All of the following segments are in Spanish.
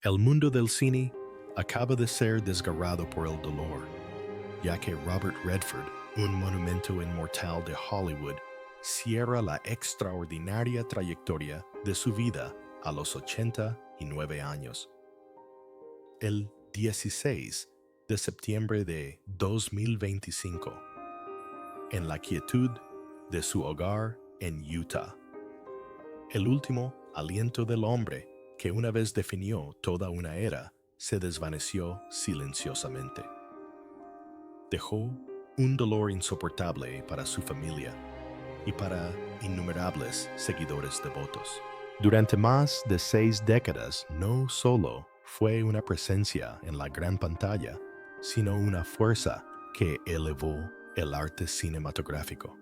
El mundo del cine acaba de ser desgarrado por el dolor, ya que Robert Redford, un monumento inmortal de Hollywood, cierra la extraordinaria trayectoria de su vida a los 89 años. El 16 de septiembre de 2025, en la quietud de su hogar en Utah. El último aliento del hombre que una vez definió toda una era se desvaneció silenciosamente. Dejó un dolor insoportable para su familia y para innumerables seguidores devotos. Durante más de 6 décadas no solo fue una presencia en la gran pantalla, sino una fuerza que elevó el arte cinematográfico.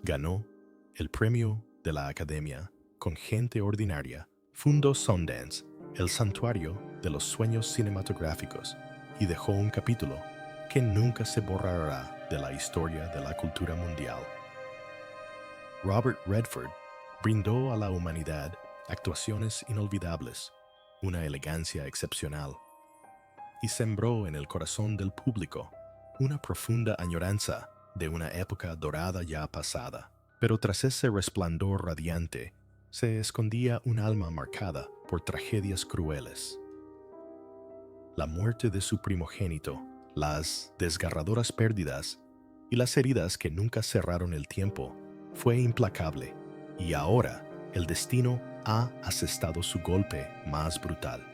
Ganó el premio de la Academia con Gente Ordinaria, fundó Sundance, el santuario de los sueños cinematográficos, y dejó un capítulo que nunca se borrará de la historia de la cultura mundial. Robert Redford brindó a la humanidad actuaciones inolvidables, una elegancia excepcional, y sembró en el corazón del público una profunda añoranza de una época dorada ya pasada. Pero tras ese resplandor radiante se escondía un alma marcada por tragedias crueles. La muerte de su primogénito, las desgarradoras pérdidas y las heridas que nunca cerraron el tiempo fue implacable, y ahora el destino ha asestado su golpe más brutal.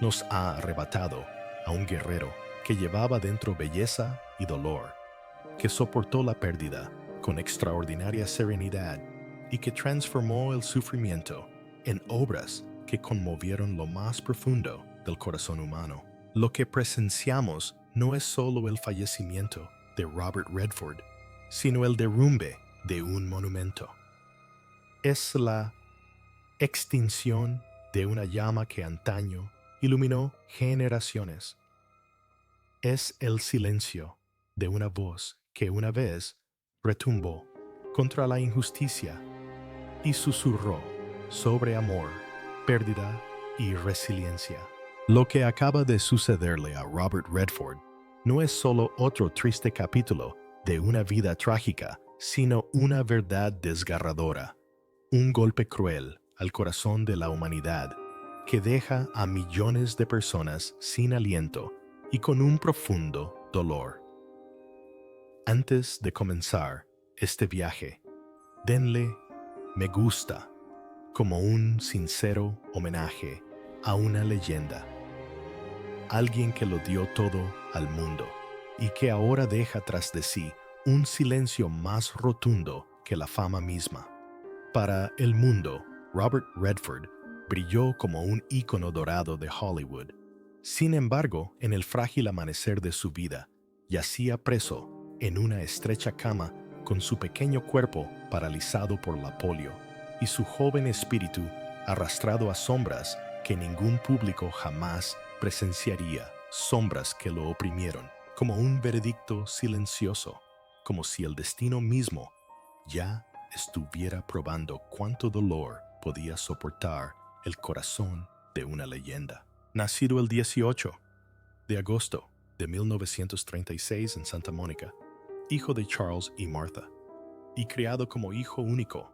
Nos ha arrebatado a un guerrero que llevaba dentro belleza y dolor, que soportó la pérdida con extraordinaria serenidad y que transformó el sufrimiento en obras que conmovieron lo más profundo del corazón humano. Lo que presenciamos no es solo el fallecimiento de Robert Redford, sino el derrumbe de un monumento. Es la extinción de una llama que antaño iluminó generaciones. Es el silencio de una voz que una vez retumbó contra la injusticia y susurró sobre amor, pérdida y resiliencia. Lo que acaba de sucederle a Robert Redford no es solo otro triste capítulo de una vida trágica, sino una verdad desgarradora, un golpe cruel al corazón de la humanidad que deja a millones de personas sin aliento y con un profundo dolor. Antes de comenzar este viaje, denle me gusta como un sincero homenaje a una leyenda, alguien que lo dio todo al mundo y que ahora deja tras de sí un silencio más rotundo que la fama misma. Para el mundo, Robert Redford brilló como un ícono dorado de Hollywood. Sin embargo, en el frágil amanecer de su vida, yacía preso en una estrecha cama con su pequeño cuerpo paralizado por la polio y su joven espíritu arrastrado a sombras que ningún público jamás presenciaría, sombras que lo oprimieron, como un veredicto silencioso, como si el destino mismo ya estuviera probando cuánto dolor podía soportar el corazón de una leyenda. Nacido el 18 de agosto de 1936 en Santa Mónica, hijo de Charles y Martha, y criado como hijo único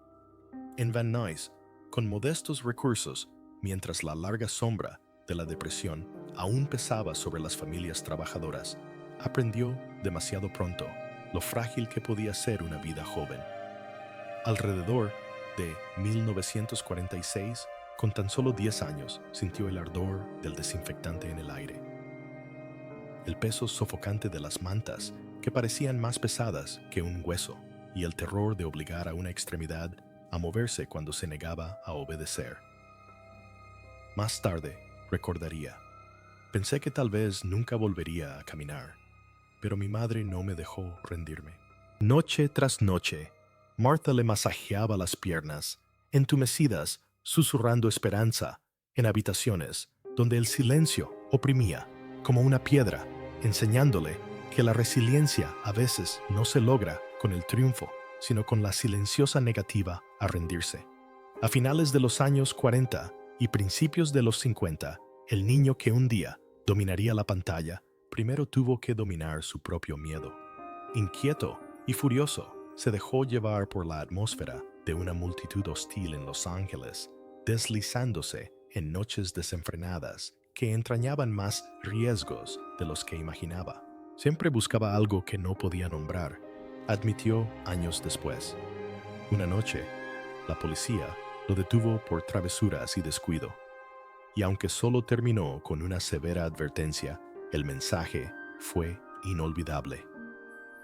en Van Nuys, con modestos recursos, mientras la larga sombra de la depresión aún pesaba sobre las familias trabajadoras, aprendió demasiado pronto lo frágil que podía ser una vida joven. Alrededor de 1946, con tan solo 10 años, sintió el ardor del desinfectante en el aire, el peso sofocante de las mantas que parecían más pesadas que un hueso, y el terror de obligar a una extremidad a moverse cuando se negaba a obedecer. Más tarde, recordaría, pensé que tal vez nunca volvería a caminar, pero mi madre no me dejó rendirme. Noche tras noche, Martha le masajeaba las piernas, entumecidas, susurrando esperanza, en habitaciones donde el silencio oprimía como una piedra, enseñándole que la resiliencia a veces no se logra con el triunfo, sino con la silenciosa negativa a rendirse. A finales de los años 40 y principios de los 50, El niño que un día dominaría la pantalla, primero tuvo que dominar su propio miedo. Inquieto y furioso, se dejó llevar por la atmósfera de una multitud hostil en Los Ángeles, deslizándose en noches desenfrenadas que entrañaban más riesgos de los que imaginaba. Siempre buscaba algo que no podía nombrar, admitió años después. Una noche, la policía lo detuvo por travesuras y descuido. Y aunque solo terminó con una severa advertencia, el mensaje fue inolvidable.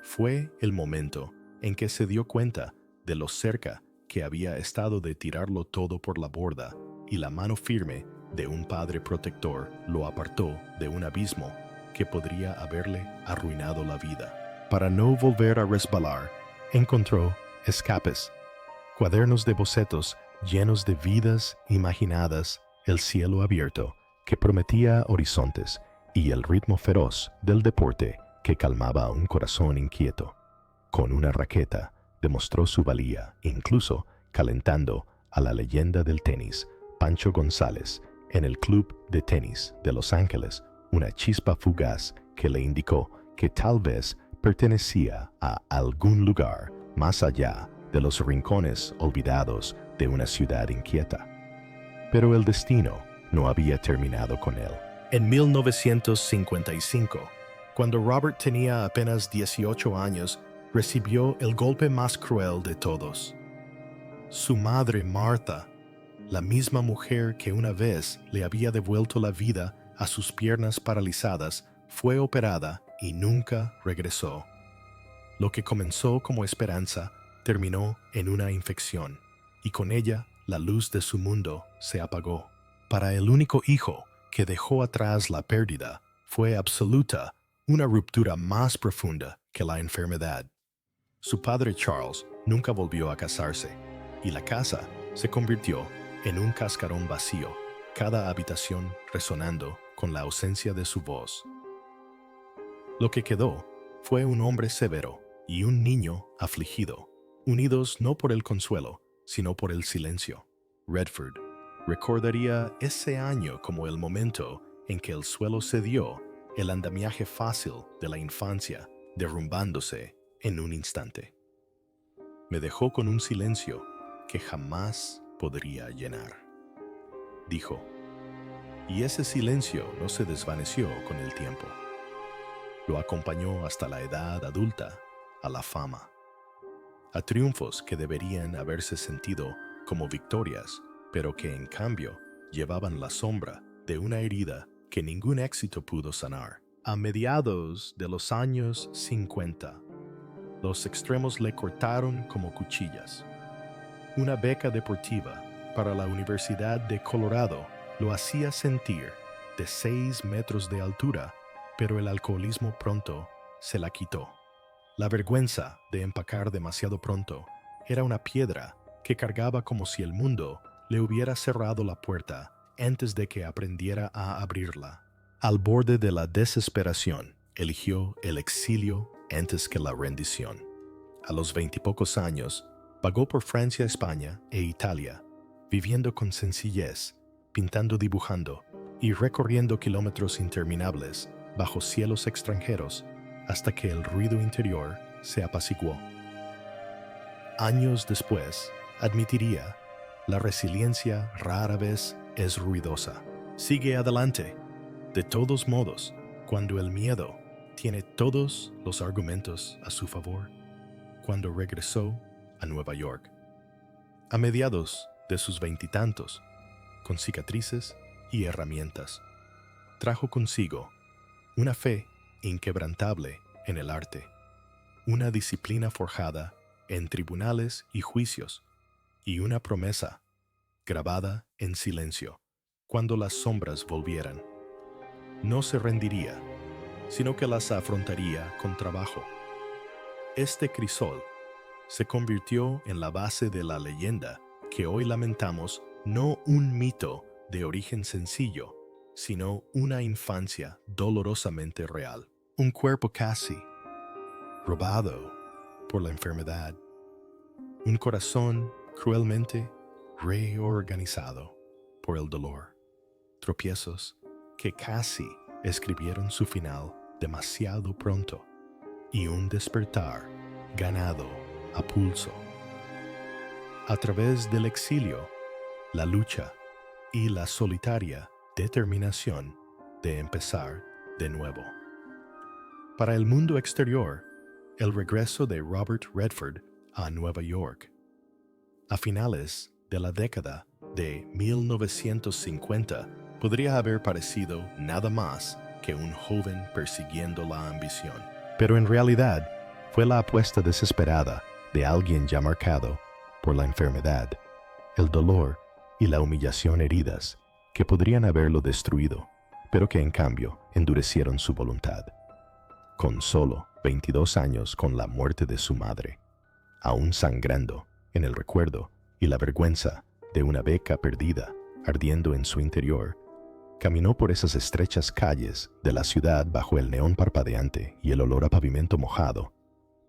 Fue el momento en que se dio cuenta de lo cerca que había estado de tirarlo todo por la borda, y la mano firme de un padre protector lo apartó de un abismo que podría haberle arruinado la vida. Para no volver a resbalar, encontró escapes, cuadernos de bocetos llenos de vidas imaginadas, el cielo abierto que prometía horizontes y el ritmo feroz del deporte que calmaba un corazón inquieto. Con una raqueta demostró su valía, incluso calentando a la leyenda del tenis, Pancho González, en el Club de Tenis de Los Ángeles, una chispa fugaz que le indicó que tal vez pertenecía a algún lugar más allá de los rincones olvidados de una ciudad inquieta. Pero el destino no había terminado con él. En 1955, cuando Robert tenía apenas 18 años, recibió el golpe más cruel de todos. Su madre, Martha, la misma mujer que una vez le había devuelto la vida a sus piernas paralizadas, fue operada y nunca regresó. Lo que comenzó como esperanza terminó en una infección, y con ella la luz de su mundo se apagó. Para el único hijo que dejó atrás la pérdida, fue absoluta una ruptura más profunda que la enfermedad. Su padre Charles nunca volvió a casarse, y la casa se convirtió en un cascarón vacío, cada habitación resonando con la ausencia de su voz. Lo que quedó fue un hombre severo y un niño afligido, unidos no por el consuelo, sino por el silencio. Redford recordaría ese año como el momento en que el suelo cedió, el andamiaje fácil de la infancia derrumbándose en un instante. Me dejó con un silencio que jamás podría llenar, dijo. Y ese silencio no se desvaneció con el tiempo. Lo acompañó hasta la edad adulta, a la fama, a triunfos que deberían haberse sentido como victorias, pero que en cambio llevaban la sombra de una herida que ningún éxito pudo sanar. A mediados de los años 50, los extremos le cortaron como cuchillas. Una beca deportiva para la Universidad de Colorado lo hacía sentir de 6 metros de altura, pero el alcoholismo pronto se la quitó. La vergüenza de empacar demasiado pronto era una piedra que cargaba como si el mundo le hubiera cerrado la puerta antes de que aprendiera a abrirla. Al borde de la desesperación, eligió el exilio antes que la rendición. A los 20 y pocos años, vagó por Francia, España e Italia, viviendo con sencillez, pintando, dibujando y recorriendo kilómetros interminables bajo cielos extranjeros hasta que el ruido interior se apaciguó. Años después, admitiría, la resiliencia rara vez es ruidosa. Sigue adelante. De todos modos, cuando el miedo tiene todos los argumentos a su favor. Cuando regresó a Nueva York, a mediados de sus 20 y tantos, con cicatrices y herramientas, trajo consigo una fe inquebrantable en el arte, una disciplina forjada en tribunales y juicios, y una promesa grabada en silencio cuando las sombras volvieran. No se rendiría, sino que las afrontaría con trabajo. Este crisol se convirtió en la base de la leyenda que hoy lamentamos, no un mito de origen sencillo, sino una infancia dolorosamente real. Un cuerpo casi robado por la enfermedad. Un corazón cruelmente reorganizado por el dolor. Tropiezos que casi escribieron su final demasiado pronto y un despertar ganado a pulso. A través del exilio, la lucha y la solitaria determinación de empezar de nuevo. Para el mundo exterior, el regreso de Robert Redford a Nueva York. A finales de la década de 1950, podría haber parecido nada más que un joven persiguiendo la ambición. Pero en realidad, fue la apuesta desesperada de alguien ya marcado por la enfermedad, el dolor y la humillación heridas que podrían haberlo destruido, pero que en cambio endurecieron su voluntad. Con solo 22 años con la muerte de su madre, aún sangrando en el recuerdo y la vergüenza de una beca perdida ardiendo en su interior, caminó por esas estrechas calles de la ciudad bajo el neón parpadeante y el olor a pavimento mojado,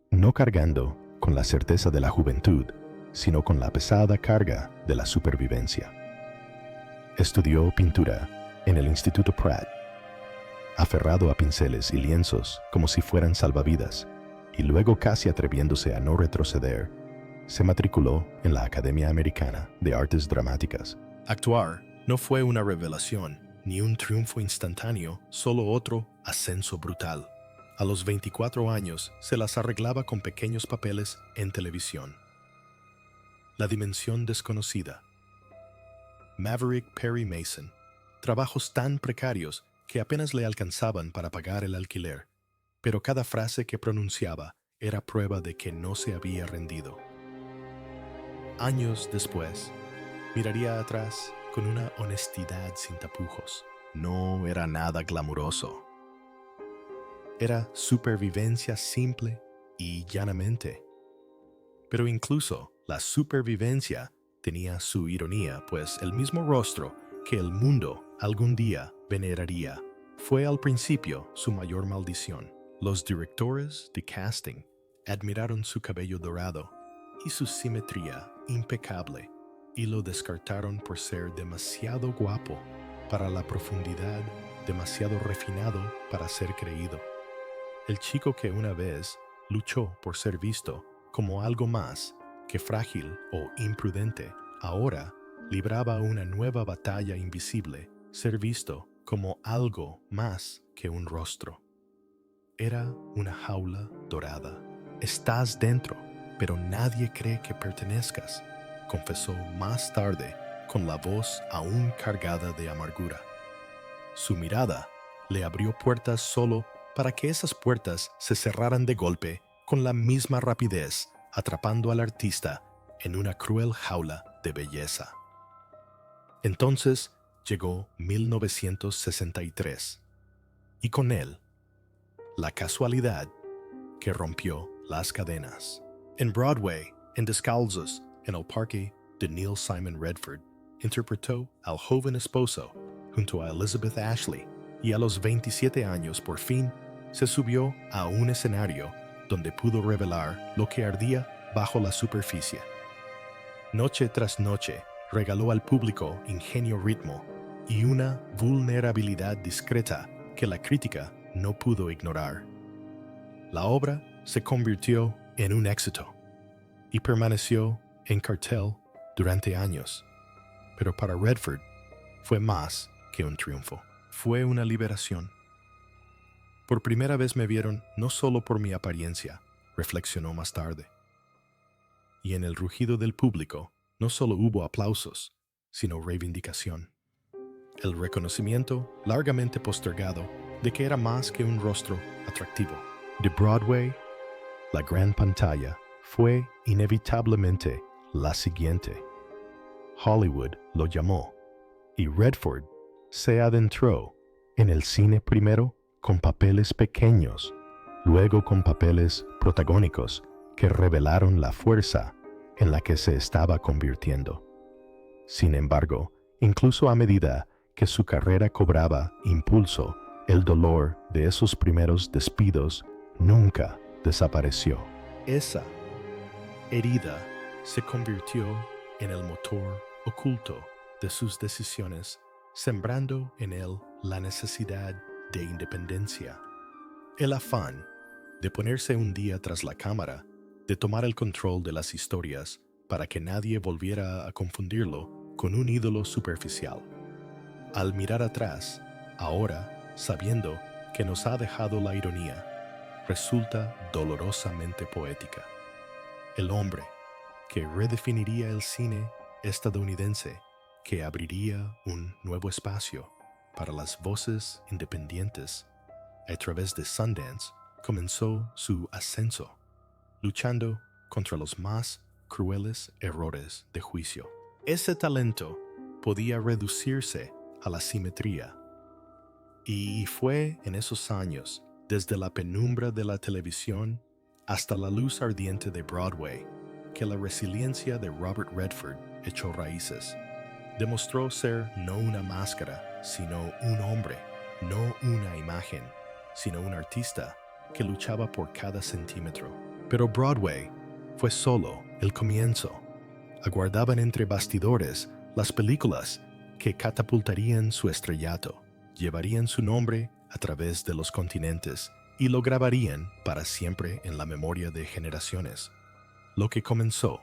no cargando con la certeza de la juventud, sino con la pesada carga de la supervivencia. Estudió pintura en el Instituto Pratt, aferrado a pinceles y lienzos como si fueran salvavidas, y luego, casi atreviéndose a no retroceder, se matriculó en la Academia Americana de Artes Dramáticas. Actuar no fue una revelación, ni un triunfo instantáneo, solo otro ascenso brutal. A los 24 años se las arreglaba con pequeños papeles en televisión. La dimensión desconocida. Maverick Perry Mason. Trabajos tan precarios que apenas le alcanzaban para pagar el alquiler, pero cada frase que pronunciaba era prueba de que no se había rendido. Años después, miraría atrás con una honestidad sin tapujos. No era nada glamuroso. Era supervivencia simple y llanamente. Pero incluso la supervivencia tenía su ironía, pues el mismo rostro que el mundo algún día veneraría fue al principio su mayor maldición. Los directores de casting admiraron su cabello dorado y su simetría impecable y lo descartaron por ser demasiado guapo para la profundidad, demasiado refinado para ser creído. El chico que una vez luchó por ser visto como algo más que frágil o imprudente, ahora libraba una nueva batalla invisible, ser visto como algo más que un rostro. Era una jaula dorada. Estás dentro, pero nadie cree que pertenezcas, confesó más tarde con la voz aún cargada de amargura. Su mirada le abrió puertas solo para que esas puertas se cerraran de golpe con la misma rapidez, atrapando al artista en una cruel jaula de belleza. Entonces llegó 1963, y con él, la casualidad que rompió las cadenas. En Broadway, en Descalzos, en el parque de Neil Simon Redford, interpretó al joven esposo junto a Elizabeth Ashley, y a los 27 años por fin se subió a un escenario donde pudo revelar lo que ardía bajo la superficie. Noche tras noche regaló al público ingenio, ritmo y una vulnerabilidad discreta que la crítica no pudo ignorar. La obra se convirtió en un éxito y permaneció en cartel durante años. Pero para Redford fue más que un triunfo. Fue una liberación. Por primera vez me vieron no solo por mi apariencia, reflexionó más tarde. Y en el rugido del público no solo hubo aplausos, sino reivindicación. El reconocimiento largamente postergado de que era más que un rostro atractivo. De Broadway, la gran pantalla fue inevitablemente la siguiente. Hollywood lo llamó, y Redford se adentró en el cine primero con papeles pequeños, luego con papeles protagónicos que revelaron la fuerza en la que se estaba convirtiendo. Sin embargo, incluso a medida que su carrera cobraba impulso, el dolor de esos primeros despidos nunca desapareció. Esa herida se convirtió en el motor oculto de sus decisiones sembrando en él la necesidad de independencia, el afán de ponerse un día tras la cámara, de tomar el control de las historias para que nadie volviera a confundirlo con un ídolo superficial. Al mirar atrás, ahora, sabiendo que nos ha dejado la ironía, resulta dolorosamente poética. El hombre que redefiniría el cine estadounidense, que abriría un nuevo espacio para las voces independientes, a través de Sundance, comenzó su ascenso, luchando contra los más crueles errores de juicio. Ese talento podía reducirse a la simetría, y fue en esos años, desde la penumbra de la televisión hasta la luz ardiente de Broadway, que la resiliencia de Robert Redford echó raíces. Demostró ser no una máscara, sino un hombre, no una imagen, sino un artista que luchaba por cada centímetro. Pero Broadway fue solo el comienzo. Aguardaban entre bastidores las películas que catapultarían su estrellato, llevarían su nombre a través de los continentes y lo grabarían para siempre en la memoria de generaciones. Lo que comenzó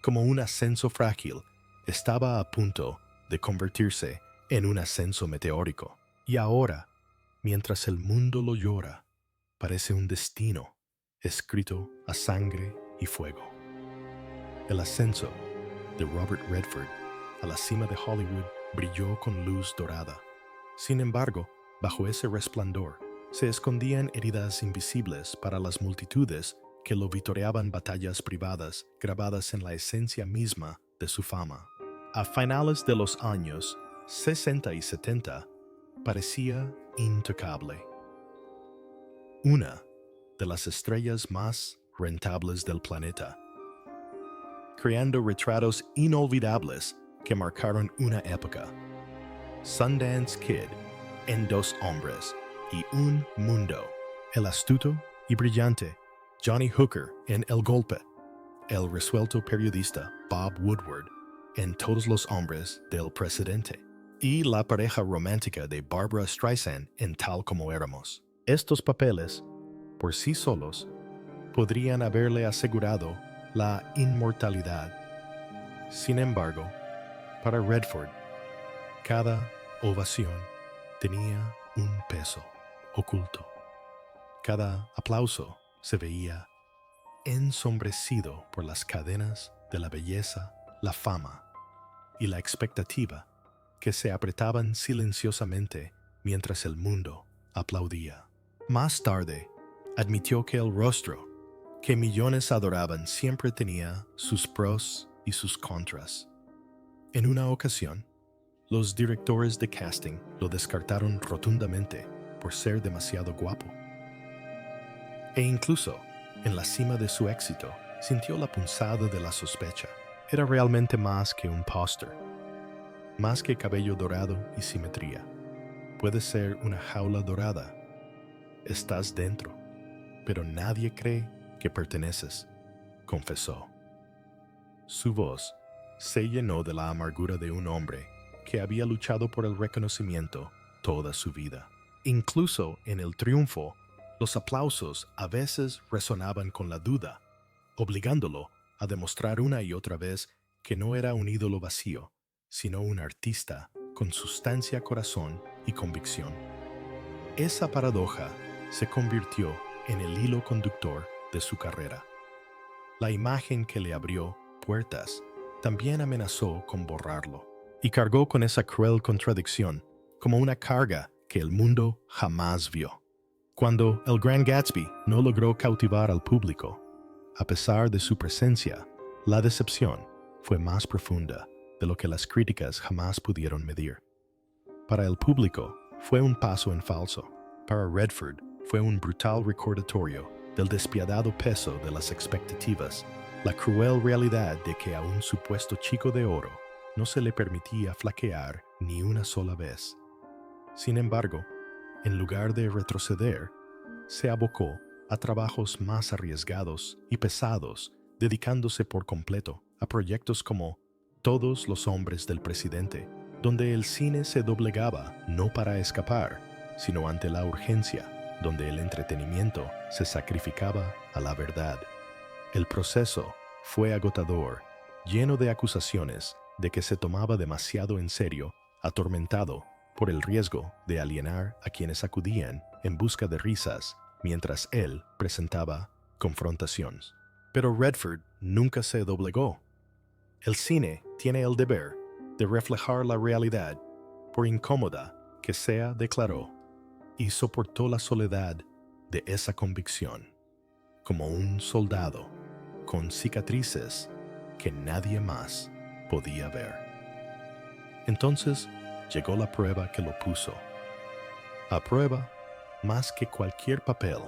como un ascenso frágil estaba a punto de convertirse en un ascenso meteórico. Y ahora, mientras el mundo lo llora, parece un destino escrito a sangre y fuego. El ascenso de Robert Redford a la cima de Hollywood brilló con luz dorada. Sin embargo, bajo ese resplandor se escondían heridas invisibles para las multitudes que lo vitoreaban, batallas privadas grabadas en la esencia misma de su fama. A finales de los años 60 y 70, parecía intocable. Una de las estrellas más rentables del planeta, creando retratos inolvidables que marcaron una época. Sundance Kid en Dos hombres y un mundo. El astuto y brillante Johnny Hooker en El golpe. El resuelto periodista Bob Woodward en Todos los hombres del presidente. Y la pareja romántica de Barbra Streisand en Tal como éramos. Estos papeles, por sí solos, podrían haberle asegurado la inmortalidad. Sin embargo, para Redford, cada ovación tenía un peso oculto. Cada aplauso se veía ensombrecido por las cadenas de la belleza, la fama y la expectativa que se apretaban silenciosamente mientras el mundo aplaudía. Más tarde, admitió que el rostro que millones adoraban siempre tenía sus pros y sus contras. En una ocasión, los directores de casting lo descartaron rotundamente por ser demasiado guapo. E incluso, en la cima de su éxito, sintió la punzada de la sospecha. Era realmente más que un póster, más que cabello dorado y simetría. Puede ser una jaula dorada. Estás dentro, pero nadie cree que perteneces, confesó. Su voz se llenó de la amargura de un hombre que había luchado por el reconocimiento toda su vida. Incluso en el triunfo, los aplausos a veces resonaban con la duda, obligándolo a demostrar una y otra vez que no era un ídolo vacío, sino un artista con sustancia, corazón y convicción. Esa paradoja se convirtió en el hilo conductor de su carrera. La imagen que le abrió puertas también amenazó con borrarlo, y cargó con esa cruel contradicción como una carga que el mundo jamás vio. Cuando El Gran Gatsby no logró cautivar al público, a pesar de su presencia, la decepción fue más profunda de lo que las críticas jamás pudieron medir. Para el público fue un paso en falso. Para Redford fue un brutal recordatorio del despiadado peso de las expectativas, la cruel realidad de que a un supuesto chico de oro no se le permitía flaquear ni una sola vez. Sin embargo, en lugar de retroceder, se abocó a trabajos más arriesgados y pesados, dedicándose por completo a proyectos como Todos los hombres del presidente donde el cine se doblegaba no para escapar, sino ante la urgencia, donde el entretenimiento se sacrificaba a la verdad. El proceso fue agotador, lleno de acusaciones de que se tomaba demasiado en serio, atormentado por el riesgo de alienar a quienes acudían en busca de risas mientras él presentaba confrontaciones. Pero Redford nunca se doblegó. El cine tiene el deber de reflejar la realidad, por incómoda que sea, declaró, y soportó la soledad de esa convicción, como un soldado con cicatrices que nadie más podía ver. Entonces llegó la prueba que lo puso a prueba más que cualquier papel,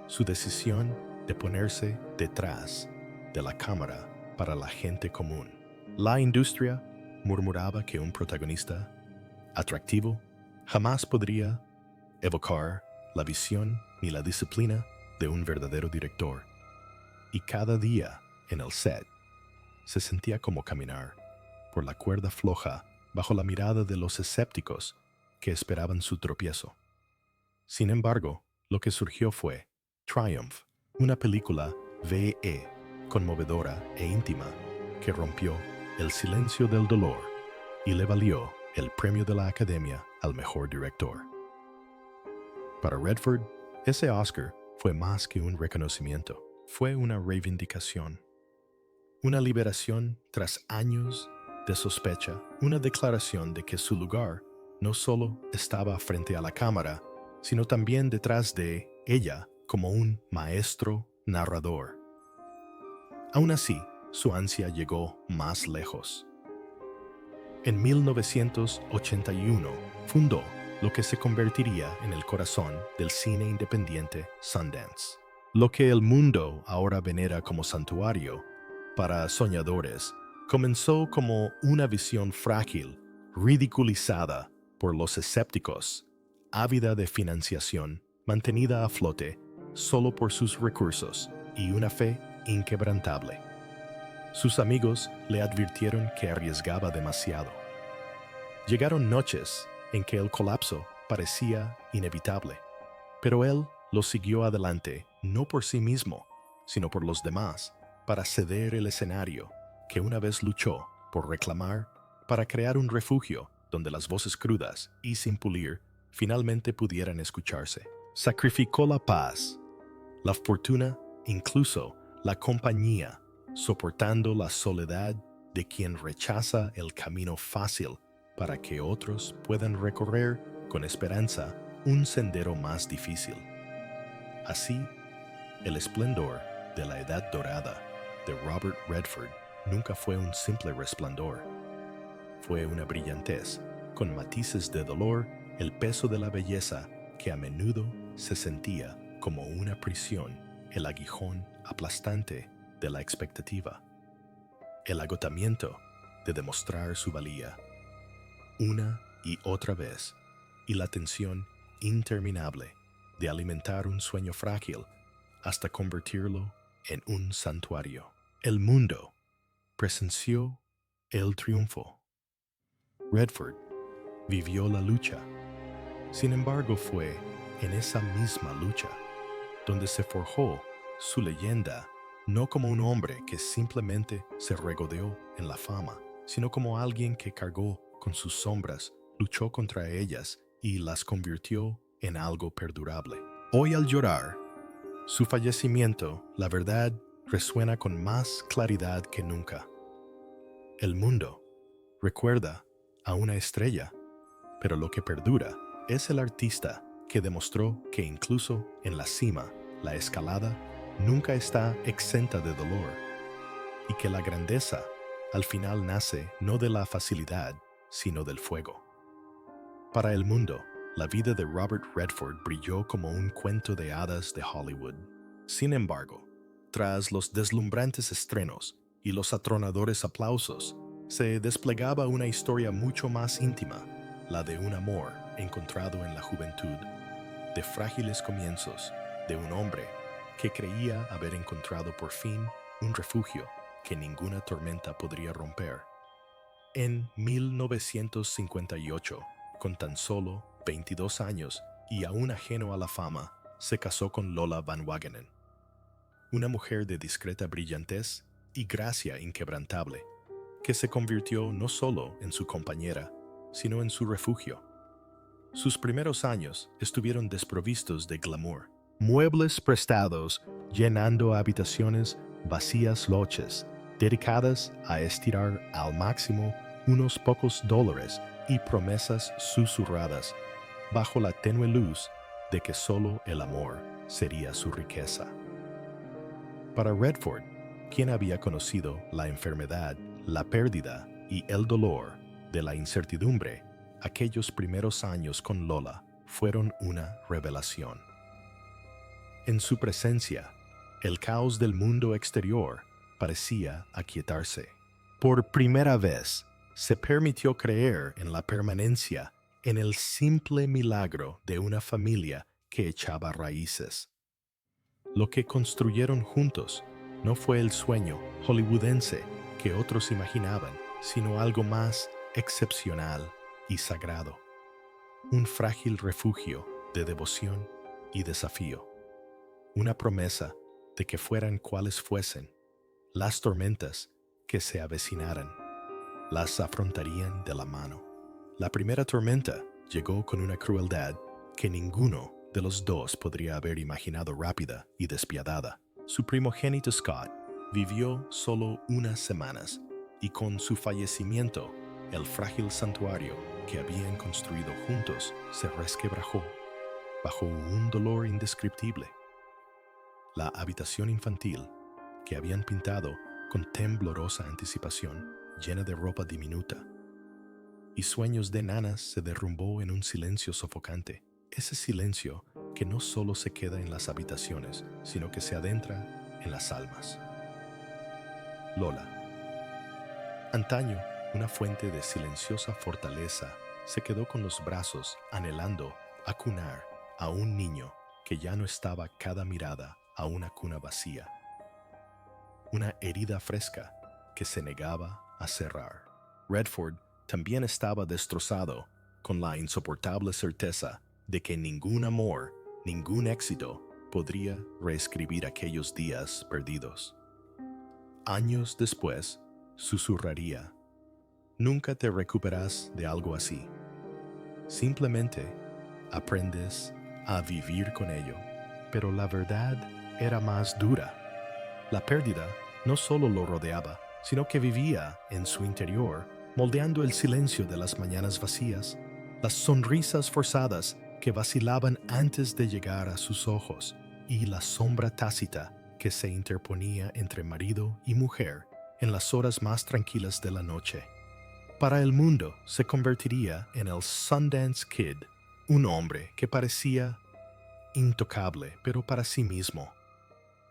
su decisión de ponerse detrás de la cámara para la gente común. La industria murmuraba que un protagonista atractivo jamás podría evocar la visión ni la disciplina de un verdadero director. Y cada día en el set se sentía como caminar por la cuerda floja bajo la mirada de los escépticos que esperaban su tropiezo. Sin embargo, lo que surgió fue Triumph, una película V.E. conmovedora e íntima que rompió el silencio del dolor y le valió el premio de la Academia al mejor director. Para Redford, ese Oscar fue más que un reconocimiento, fue una reivindicación, una liberación tras años de sospecha, una declaración de que su lugar no solo estaba frente a la cámara, sino también detrás de ella como un maestro narrador. Aún así, su ansia llegó más lejos. En 1981 fundó lo que se convertiría en el corazón del cine independiente Sundance. Lo que el mundo ahora venera como santuario para soñadores comenzó como una visión frágil, ridiculizada por los escépticos, ávida de financiación, mantenida a flote solo por sus recursos y una fe inquebrantable. Sus amigos le advirtieron que arriesgaba demasiado. Llegaron noches en que el colapso parecía inevitable, pero él lo siguió adelante no por sí mismo, sino por los demás, para ceder el escenario que una vez luchó por reclamar, para crear un refugio donde las voces crudas y sin pulir finalmente pudieran escucharse. Sacrificó la paz, la fortuna, incluso la compañía, soportando la soledad de quien rechaza el camino fácil para que otros puedan recorrer con esperanza un sendero más difícil. Así, el esplendor de la Edad Dorada de Robert Redford nunca fue un simple resplandor. Fue una brillantez, con matices de dolor, el peso de la belleza que a menudo se sentía como una prisión, el aguijón aplastante de la expectativa, el agotamiento de demostrar su valía una y otra vez, y la tensión interminable de alimentar un sueño frágil hasta convertirlo en un santuario. El mundo presenció el triunfo. Redford vivió la lucha. Sin embargo, fue en esa misma lucha donde se forjó su leyenda, no como un hombre que simplemente se regodeó en la fama, sino como alguien que cargó con sus sombras, luchó contra ellas y las convirtió en algo perdurable. Hoy, al llorar su fallecimiento, la verdad resuena con más claridad que nunca. El mundo recuerda a una estrella, pero lo que perdura es el artista que demostró que incluso en la cima, la escalada nunca está exenta de dolor, y que la grandeza al final nace no de la facilidad, sino del fuego. Para el mundo, la vida de Robert Redford brilló como un cuento de hadas de Hollywood. Sin embargo, tras los deslumbrantes estrenos y los atronadores aplausos, se desplegaba una historia mucho más íntima, la de un amor encontrado en la juventud, de frágiles comienzos, de un hombre que creía haber encontrado por fin un refugio que ninguna tormenta podría romper. En 1958, con tan solo 22 años y aún ajeno a la fama, se casó con Lola Van Wagenen, una mujer de discreta brillantez y gracia inquebrantable, que se convirtió no solo en su compañera, sino en su refugio. Sus primeros años estuvieron desprovistos de glamour. Muebles prestados llenando habitaciones vacías loches, dedicadas a estirar al máximo unos pocos dólares y promesas susurradas bajo la tenue luz de que solo el amor sería su riqueza. Para Redford, quien había conocido la enfermedad, la pérdida y el dolor de la incertidumbre, aquellos primeros años con Lola fueron una revelación. En su presencia, el caos del mundo exterior parecía aquietarse. Por primera vez, se permitió creer en la permanencia, en el simple milagro de una familia que echaba raíces. Lo que construyeron juntos no fue el sueño hollywoodense que otros imaginaban, sino algo más excepcional y sagrado. Un frágil refugio de devoción y desafío. Una promesa de que fueran cuales fuesen las tormentas que se avecinaran, las afrontarían de la mano. La primera tormenta llegó con una crueldad que ninguno de los dos podría haber imaginado rápida y despiadada. Su primogénito Scott vivió solo unas semanas y con su fallecimiento, el frágil santuario que habían construido juntos se resquebrajó bajo un dolor indescriptible. La habitación infantil que habían pintado con temblorosa anticipación, llena de ropa diminuta y sueños de nanas, se derrumbó en un silencio sofocante. Ese silencio que no solo se queda en las habitaciones, sino que se adentra en las almas. Lola. Antaño, una fuente de silenciosa fortaleza, se quedó con los brazos anhelando acunar a un niño que ya no estaba cada mirada a una cuna vacía. Una herida fresca que se negaba a cerrar. Redford también estaba destrozado con la insoportable certeza de que ningún amor, ningún éxito podría reescribir aquellos días perdidos. Años después, susurraría: nunca te recuperas de algo así. Simplemente aprendes a vivir con ello. Pero la verdad era más dura. La pérdida no solo lo rodeaba, sino que vivía en su interior, moldeando el silencio de las mañanas vacías, las sonrisas forzadas que vacilaban antes de llegar a sus ojos, y la sombra tácita que se interponía entre marido y mujer en las horas más tranquilas de la noche. Para el mundo se convertiría en el Sundance Kid, un hombre que parecía intocable, pero para sí mismo.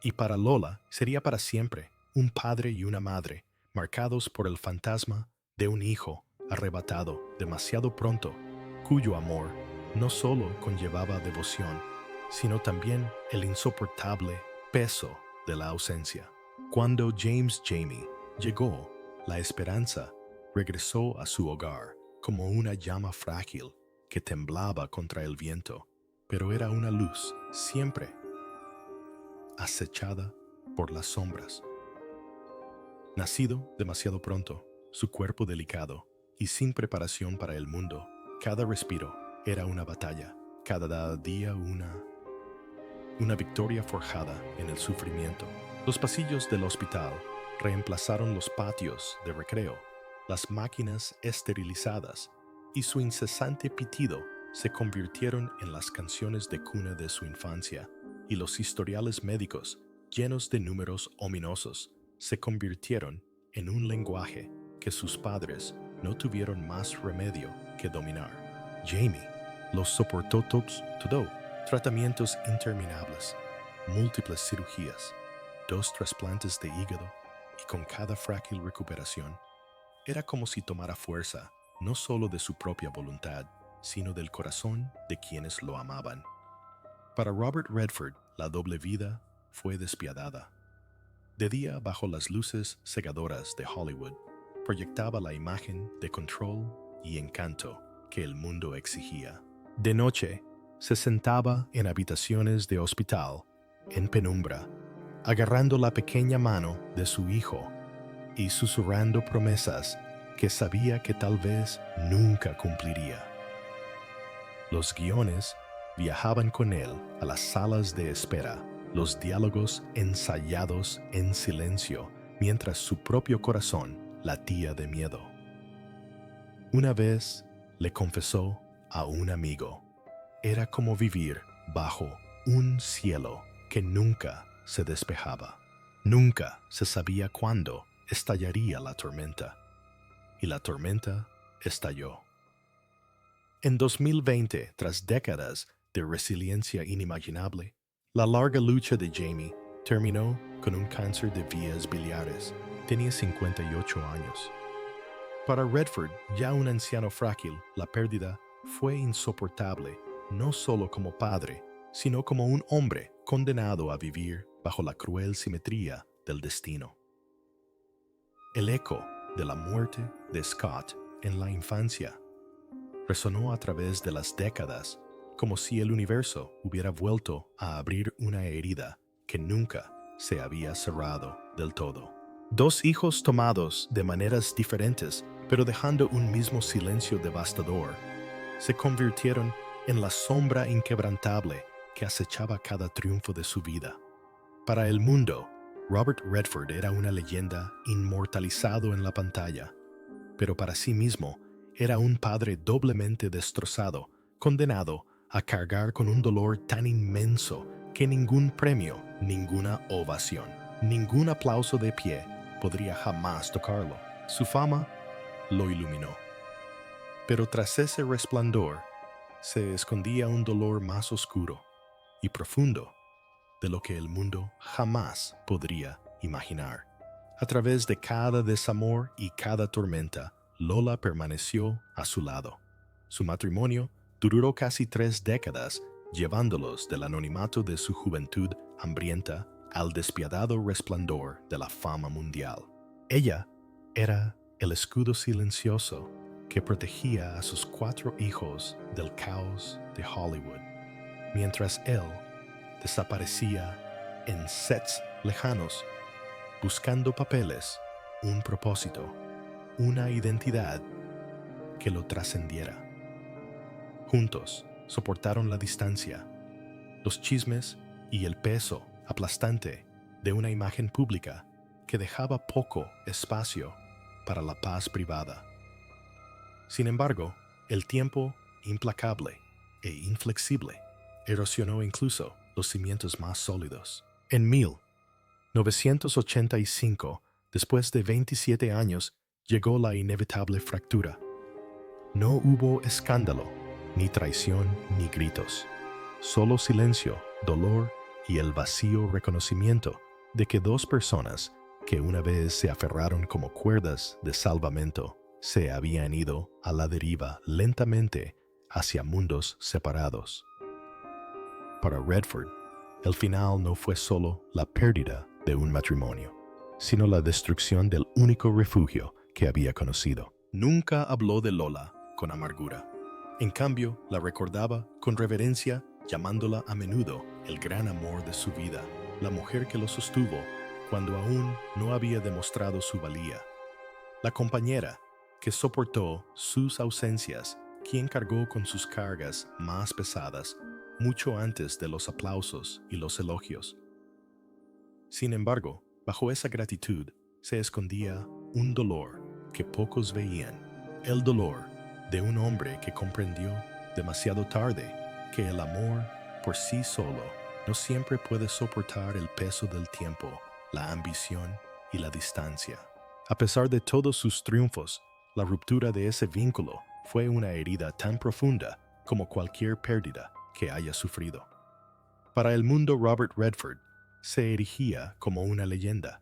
Y para Lola sería para siempre un padre y una madre, marcados por el fantasma de un hijo arrebatado demasiado pronto, cuyo amor no solo conllevaba devoción, sino también el insoportable peso de la ausencia. Cuando James Jamie llegó, la esperanza regresó a su hogar como una llama frágil que temblaba contra el viento, pero era una luz siempre acechada por las sombras. Nacido demasiado pronto, su cuerpo delicado y sin preparación para el mundo, cada respiro era una batalla, cada día una victoria forjada en el sufrimiento. Los pasillos del hospital reemplazaron los patios de recreo, las máquinas esterilizadas y su incesante pitido se convirtieron en las canciones de cuna de su infancia, y los historiales médicos, llenos de números ominosos, se convirtieron en un lenguaje que sus padres no tuvieron más remedio que dominar. Jamie los soportó todo, tratamientos interminables, múltiples cirugías, 2 trasplantes de hígado, y con cada frágil recuperación, era como si tomara fuerza no solo de su propia voluntad, sino del corazón de quienes lo amaban. Para Robert Redford, la doble vida fue despiadada. De día bajo las luces cegadoras de Hollywood, proyectaba la imagen de control y encanto que el mundo exigía. De noche, se sentaba en habitaciones de hospital, en penumbra, agarrando la pequeña mano de su hijo y susurrando promesas que sabía que tal vez nunca cumpliría. Los guiones viajaban con él a las salas de espera, los diálogos ensayados en silencio, mientras su propio corazón latía de miedo. Una vez le confesó a un amigo, era como vivir bajo un cielo que nunca se despejaba. Nunca se sabía cuándo estallaría la tormenta. Y la tormenta estalló. En 2020, tras décadas de resiliencia inimaginable, la larga lucha de Jamie terminó con un cáncer de vías biliares. Tenía 58 años. Para Redford, ya un anciano frágil, la pérdida fue insoportable, no solo como padre, sino como un hombre condenado a vivir bajo la cruel simetría del destino. El eco de la muerte de Scott en la infancia resonó a través de las décadas como si el universo hubiera vuelto a abrir una herida que nunca se había cerrado del todo. Dos hijos tomados de maneras diferentes, pero dejando un mismo silencio devastador, se convirtieron en la sombra inquebrantable que acechaba cada triunfo de su vida. Para el mundo, Robert Redford era una leyenda inmortalizado en la pantalla, pero para sí mismo era un padre doblemente destrozado, condenado a cargar con un dolor tan inmenso que ningún premio, ninguna ovación, ningún aplauso de pie podría jamás tocarlo. Su fama lo iluminó. Pero tras ese resplandor se escondía un dolor más oscuro y profundo de lo que el mundo jamás podría imaginar. A través de cada desamor y cada tormenta, Lola permaneció a su lado. Su matrimonio duró casi 3 décadas, llevándolos del anonimato de su juventud hambrienta al despiadado resplandor de la fama mundial. Ella era el escudo silencioso que protegía a sus 4 hijos del caos de Hollywood, mientras él desaparecía en sets lejanos, buscando papeles, un propósito, una identidad que lo trascendiera. Juntos soportaron la distancia, los chismes y el peso aplastante de una imagen pública que dejaba poco espacio para la paz privada. Sin embargo, el tiempo implacable e inflexible erosionó incluso los cimientos más sólidos. En 1985, después de 27 años, llegó la inevitable fractura. No hubo escándalo, ni traición, ni gritos. Solo silencio, dolor y el vacío reconocimiento de que 2 personas que una vez se aferraron como cuerdas de salvamento se habían ido a la deriva lentamente hacia mundos separados. Para Redford, el final no fue solo la pérdida de un matrimonio, sino la destrucción del único refugio que había conocido. Nunca habló de Lola con amargura. En cambio, la recordaba con reverencia, llamándola a menudo el gran amor de su vida, la mujer que lo sostuvo cuando aún no había demostrado su valía, la compañera que soportó sus ausencias, quien cargó con sus cargas más pesadas mucho antes de los aplausos y los elogios. Sin embargo, bajo esa gratitud se escondía un dolor que pocos veían, el dolor de un hombre que comprendió demasiado tarde que el amor por sí solo no siempre puede soportar el peso del tiempo, la ambición y la distancia. A pesar de todos sus triunfos, la ruptura de ese vínculo fue una herida tan profunda como cualquier pérdida que haya sufrido. Para el mundo, Robert Redford se erigía como una leyenda,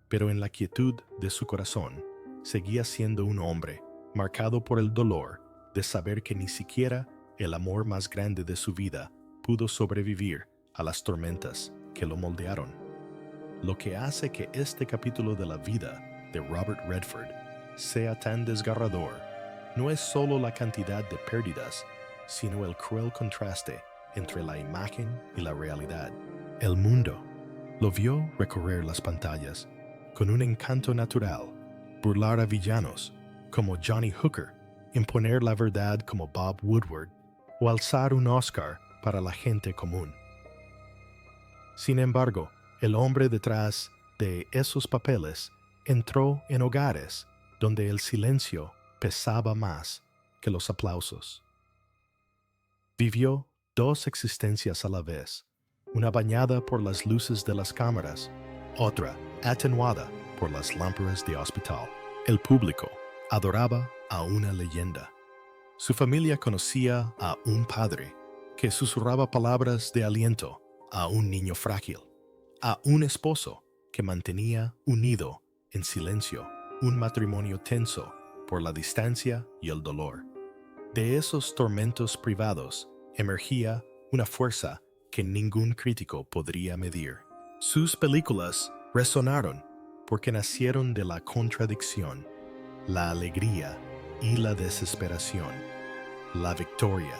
pero en la quietud de su corazón seguía siendo un hombre marcado por el dolor de saber que ni siquiera el amor más grande de su vida pudo sobrevivir a las tormentas que lo moldearon. Lo que hace que este capítulo de la vida de Robert Redford sea tan desgarrador no es solo la cantidad de pérdidas, sino el cruel contraste entre la imagen y la realidad. El mundo lo vio recorrer las pantallas con un encanto natural, burlar a villanos como Johnny Hooker, imponer la verdad como Bob Woodward o alzar un Oscar para la gente común. Sin embargo, el hombre detrás de esos papeles entró en hogares donde el silencio pesaba más que los aplausos. Vivió dos existencias a la vez, una bañada por las luces de las cámaras, otra atenuada por las lámparas de hospital. El público adoraba a una leyenda. Su familia conocía a un padre que susurraba palabras de aliento a un niño frágil, a un esposo que mantenía unido en silencio un matrimonio tenso por la distancia y el dolor. De esos tormentos privados emergía una fuerza que ningún crítico podría medir. Sus películas resonaron porque nacieron de la contradicción, la alegría y la desesperación, la victoria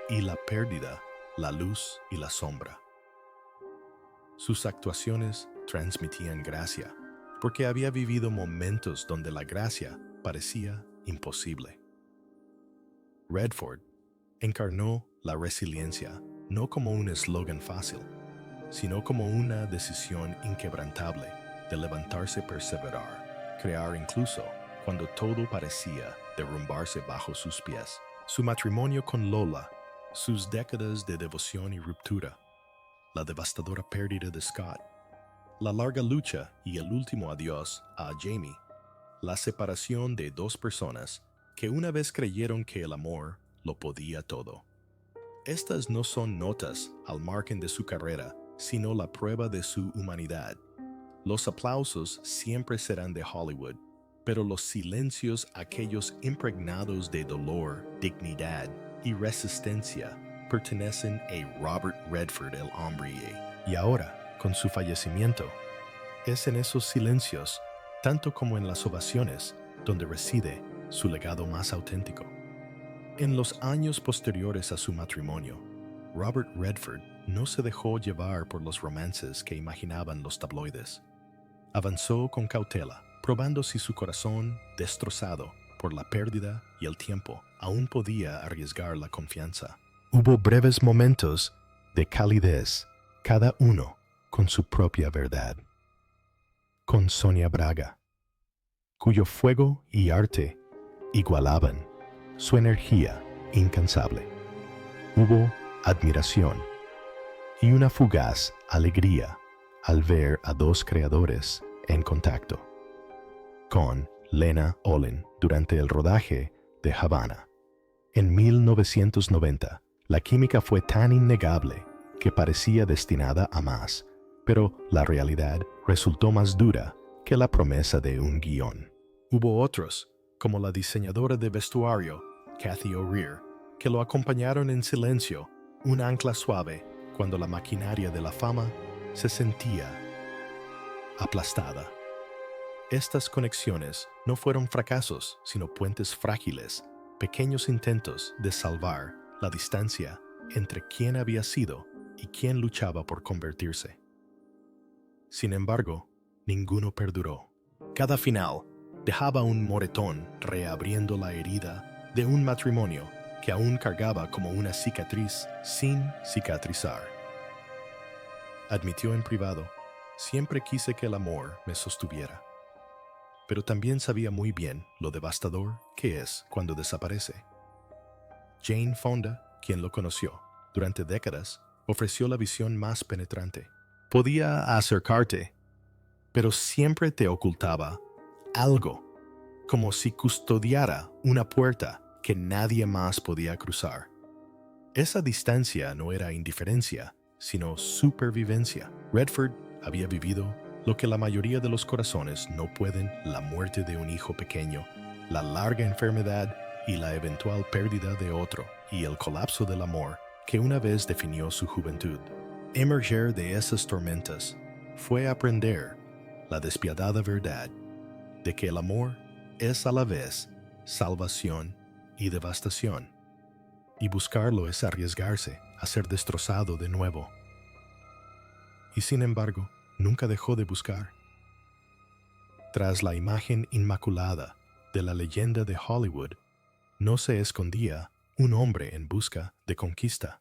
y la pérdida, la luz y la sombra. Sus actuaciones transmitían gracia, porque había vivido momentos donde la gracia parecía imposible. Redford encarnó la resiliencia no como un eslogan fácil, sino como una decisión inquebrantable de levantarse y perseverar, crear incluso cuando todo parecía derrumbarse bajo sus pies. Su matrimonio con Lola, sus décadas de devoción y ruptura, la devastadora pérdida de Scott, la larga lucha y el último adiós a Jamie, la separación de dos personas que una vez creyeron que el amor lo podía todo. Estas no son notas al margen de su carrera, sino la prueba de su humanidad. Los aplausos siempre serán de Hollywood, pero los silencios, aquellos impregnados de dolor, dignidad y resistencia, pertenecen a Robert Redford el hombre. Y ahora, con su fallecimiento, es en esos silencios, tanto como en las ovaciones, donde reside su legado más auténtico. En los años posteriores a su matrimonio, Robert Redford no se dejó llevar por los romances que imaginaban los tabloides. Avanzó con cautela, probando si su corazón, destrozado por la pérdida y el tiempo, aún podía arriesgar la confianza. Hubo breves momentos de calidez, cada uno con su propia verdad. Con Sonia Braga, cuyo fuego y arte igualaban su energía incansable. Hubo admiración y una fugaz alegría al ver a dos creadores en contacto. Con Lena Olin durante el rodaje de Havana. En 1990, la química fue tan innegable que parecía destinada a más, pero la realidad resultó más dura que la promesa de un guión. Hubo otros, como la diseñadora de vestuario, Cathy O'Rear, que lo acompañaron en silencio, un ancla suave cuando la maquinaria de la fama se sentía aplastada. Estas conexiones no fueron fracasos, sino puentes frágiles, pequeños intentos de salvar la distancia entre quién había sido y quién luchaba por convertirse. Sin embargo, ninguno perduró. Cada final dejaba un moretón reabriendo la herida de un matrimonio que aún cargaba como una cicatriz sin cicatrizar. Admitió en privado: siempre quise que el amor me sostuviera. Pero también sabía muy bien lo devastador que es cuando desaparece. Jane Fonda, quien lo conoció durante décadas, ofreció la visión más penetrante. Podía acercarte, pero siempre te ocultaba algo, como si custodiara una puerta que nadie más podía cruzar. Esa distancia no era indiferencia, sino supervivencia. Redford había vivido lo que la mayoría de los corazones no pueden: la muerte de un hijo pequeño, la larga enfermedad y la eventual pérdida de otro, y el colapso del amor que una vez definió su juventud. Emerger de esas tormentas fue aprender la despiadada verdad de que el amor es a la vez salvación y devastación. Y buscarlo es arriesgarse a ser destrozado de nuevo. Y sin embargo, nunca dejó de buscar. Tras la imagen inmaculada de la leyenda de Hollywood, no se escondía un hombre en busca de conquista,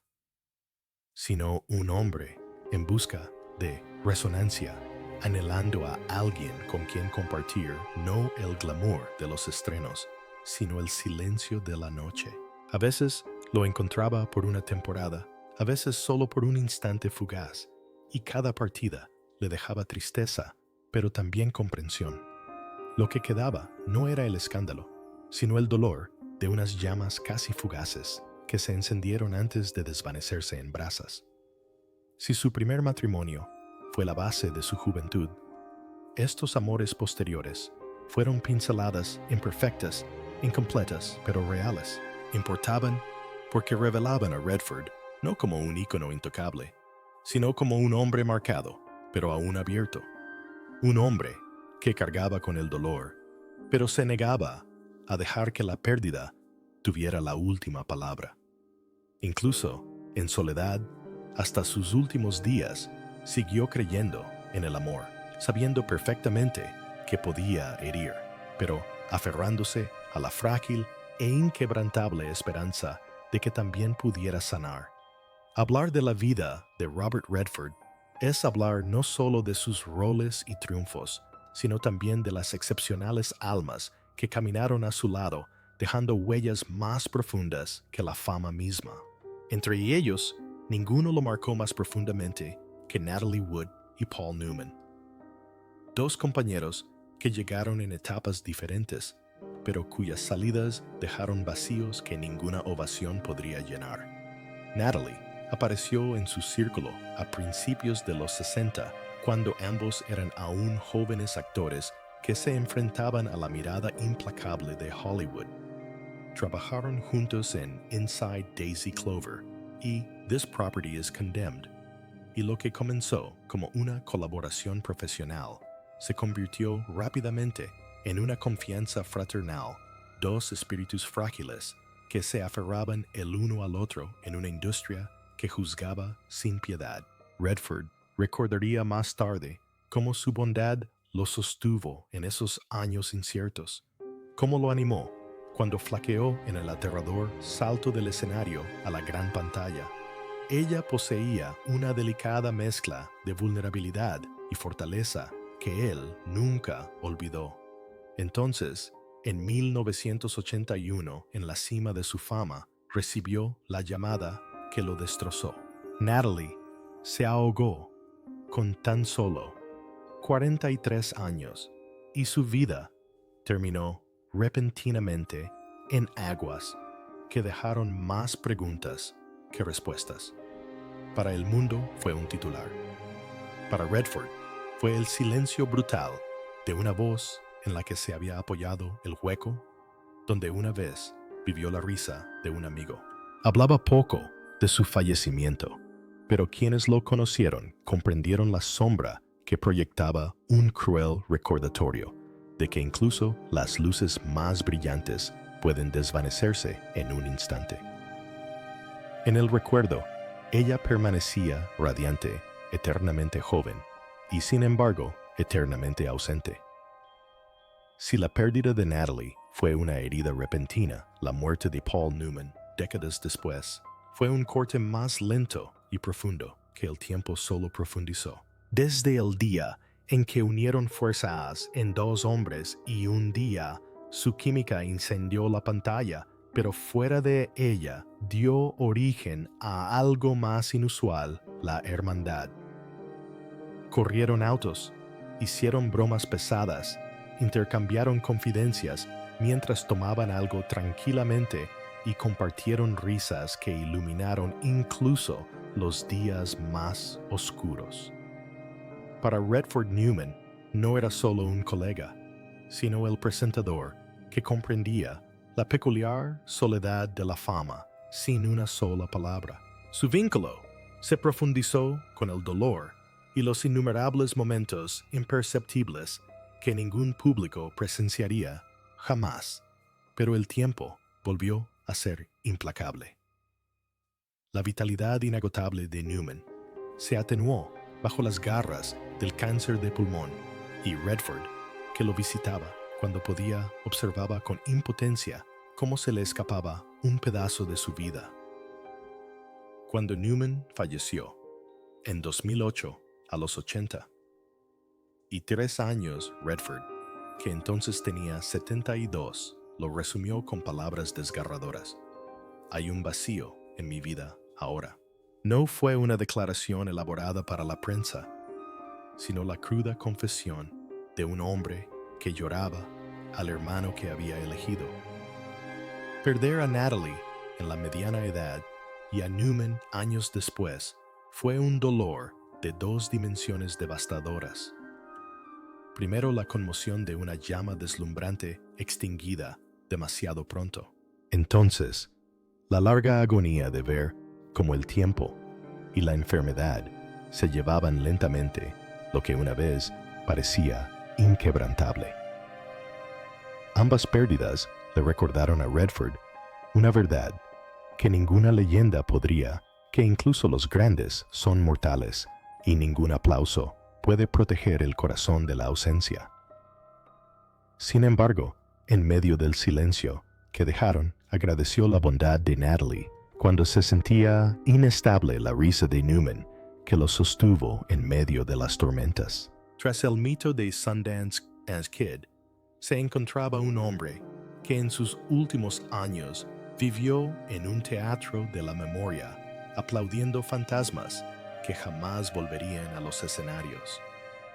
sino un hombre en busca de resonancia, anhelando a alguien con quien compartir no el glamour de los estrenos, sino el silencio de la noche. A veces lo encontraba por una temporada, a veces solo por un instante fugaz, y cada partida le dejaba tristeza, pero también comprensión. Lo que quedaba no era el escándalo, sino el dolor de unas llamas casi fugaces que se encendieron antes de desvanecerse en brasas. Si su primer matrimonio fue la base de su juventud, estos amores posteriores fueron pinceladas imperfectas, incompletas, pero reales. Importaban porque revelaban a Redford no como un ícono intocable, sino como un hombre marcado, pero aún abierto. Un hombre que cargaba con el dolor, pero se negaba a dejar que la pérdida tuviera la última palabra. Incluso, en soledad, hasta sus últimos días, siguió creyendo en el amor, sabiendo perfectamente que podía herir, pero aferrándose a la frágil e inquebrantable esperanza de que también pudiera sanar. Hablar de la vida de Robert Redford es hablar no solo de sus roles y triunfos, sino también de las excepcionales almas que caminaron a su lado, dejando huellas más profundas que la fama misma. Entre ellos, ninguno lo marcó más profundamente que Natalie Wood y Paul Newman. Dos compañeros que llegaron en etapas diferentes, pero cuyas salidas dejaron vacíos que ninguna ovación podría llenar. Natalie apareció en su círculo a principios de los 60, cuando ambos eran aún jóvenes actores que se enfrentaban a la mirada implacable de Hollywood. Trabajaron juntos en Inside Daisy Clover y This Property is Condemned, y lo que comenzó como una colaboración profesional se convirtió rápidamente en una confianza fraternal, dos espíritus frágiles que se aferraban el uno al otro en una industria que juzgaba sin piedad. Redford recordaría más tarde cómo su bondad lo sostuvo en esos años inciertos, cómo lo animó cuando flaqueó en el aterrador salto del escenario a la gran pantalla. Ella poseía una delicada mezcla de vulnerabilidad y fortaleza que él nunca olvidó. Entonces, en 1981, en la cima de su fama, recibió la llamada que lo destrozó. Natalie se ahogó con tan solo 43 años y su vida terminó repentinamente en aguas que dejaron más preguntas que respuestas. Para el mundo fue un titular. Para Redford fue el silencio brutal de una voz en la que se había apoyado el hueco donde una vez vivió la risa de un amigo. Hablaba poco de su fallecimiento, pero quienes lo conocieron comprendieron la sombra que proyectaba un cruel recordatorio de que incluso las luces más brillantes pueden desvanecerse en un instante. En el recuerdo, ella permanecía radiante, eternamente joven, y sin embargo, eternamente ausente. Si la pérdida de Natalie fue una herida repentina, la muerte de Paul Newman, décadas después, fue un corte más lento y profundo que el tiempo solo profundizó. Desde el día en que unieron fuerzas en dos hombres y un día su química incendió la pantalla, pero fuera de ella dio origen a algo más inusual, la hermandad. Corrieron autos, hicieron bromas pesadas, intercambiaron confidencias mientras tomaban algo tranquilamente y compartieron risas que iluminaron incluso los días más oscuros. Para Redford Newman no era solo un colega, sino el presentador que comprendía la peculiar soledad de la fama sin una sola palabra. Su vínculo se profundizó con el dolor y los innumerables momentos imperceptibles que ningún público presenciaría jamás, pero el tiempo volvió a ser implacable. La vitalidad inagotable de Newman se atenuó bajo las garras del cáncer de pulmón y Redford, que lo visitaba cuando podía, observaba con impotencia cómo se le escapaba un pedazo de su vida. Cuando Newman falleció, en 2008, a los 80, y 3 años, Redford, que entonces tenía 72, lo resumió con palabras desgarradoras. Hay un vacío en mi vida ahora. No fue una declaración elaborada para la prensa, sino la cruda confesión de un hombre que lloraba al hermano que había elegido. Perder a Natalie en la mediana edad y a Newman años después fue un dolor de 2 dimensiones devastadoras. Primero, la conmoción de una llama deslumbrante extinguida demasiado pronto. Entonces, la larga agonía de ver cómo el tiempo y la enfermedad se llevaban lentamente lo que una vez parecía inquebrantable. Ambas pérdidas le recordaron a Redford una verdad que ninguna leyenda podría, que incluso los grandes son mortales y ningún aplauso puede proteger el corazón de la ausencia. Sin embargo, en medio del silencio que dejaron, agradeció la bondad de Natalie cuando se sentía inestable la risa de Newman, que lo sostuvo en medio de las tormentas. Tras el mito de Sundance Kid, se encontraba un hombre que en sus últimos años vivió en un teatro de la memoria, aplaudiendo fantasmas que jamás volverían a los escenarios.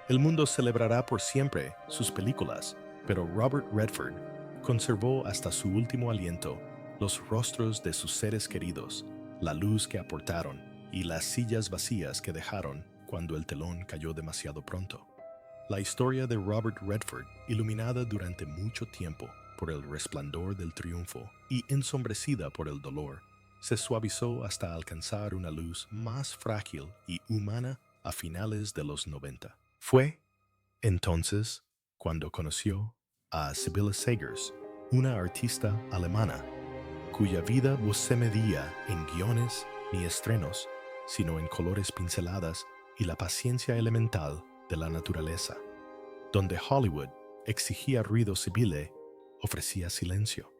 El mundo celebrará por siempre sus películas, pero Robert Redford conservó hasta su último aliento los rostros de sus seres queridos, la luz que aportaron y las sillas vacías que dejaron cuando el telón cayó demasiado pronto. La historia de Robert Redford, iluminada durante mucho tiempo por el resplandor del triunfo y ensombrecida por el dolor, se suavizó hasta alcanzar una luz más frágil y humana a finales de los 90. Fue entonces cuando conoció a Sibylle Sagers, una artista alemana, cuya vida no se medía en guiones ni estrenos, sino en colores pinceladas y la paciencia elemental de la naturaleza. Donde Hollywood exigía ruido, Sibylle ofrecía silencio.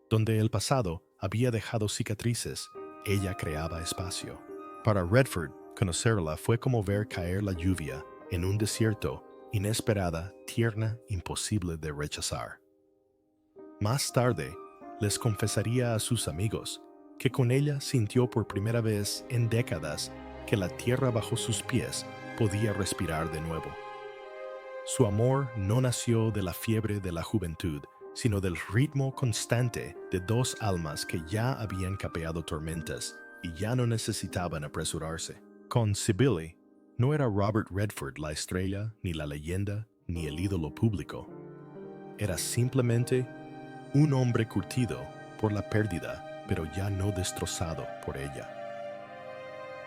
Donde el pasado había dejado cicatrices, ella creaba espacio. Para Redford, conocerla fue como ver caer la lluvia en un desierto, inesperada, tierna, imposible de rechazar. Más tarde, les confesaría a sus amigos que con ella sintió por primera vez en décadas que la tierra bajo sus pies podía respirar de nuevo. Su amor no nació de la fiebre de la juventud, sino del ritmo constante de 2 almas que ya habían capeado tormentas y ya no necesitaban apresurarse. Con Sibylle, no era Robert Redford la estrella, ni la leyenda, ni el ídolo público. Era simplemente un hombre curtido por la pérdida, pero ya no destrozado por ella.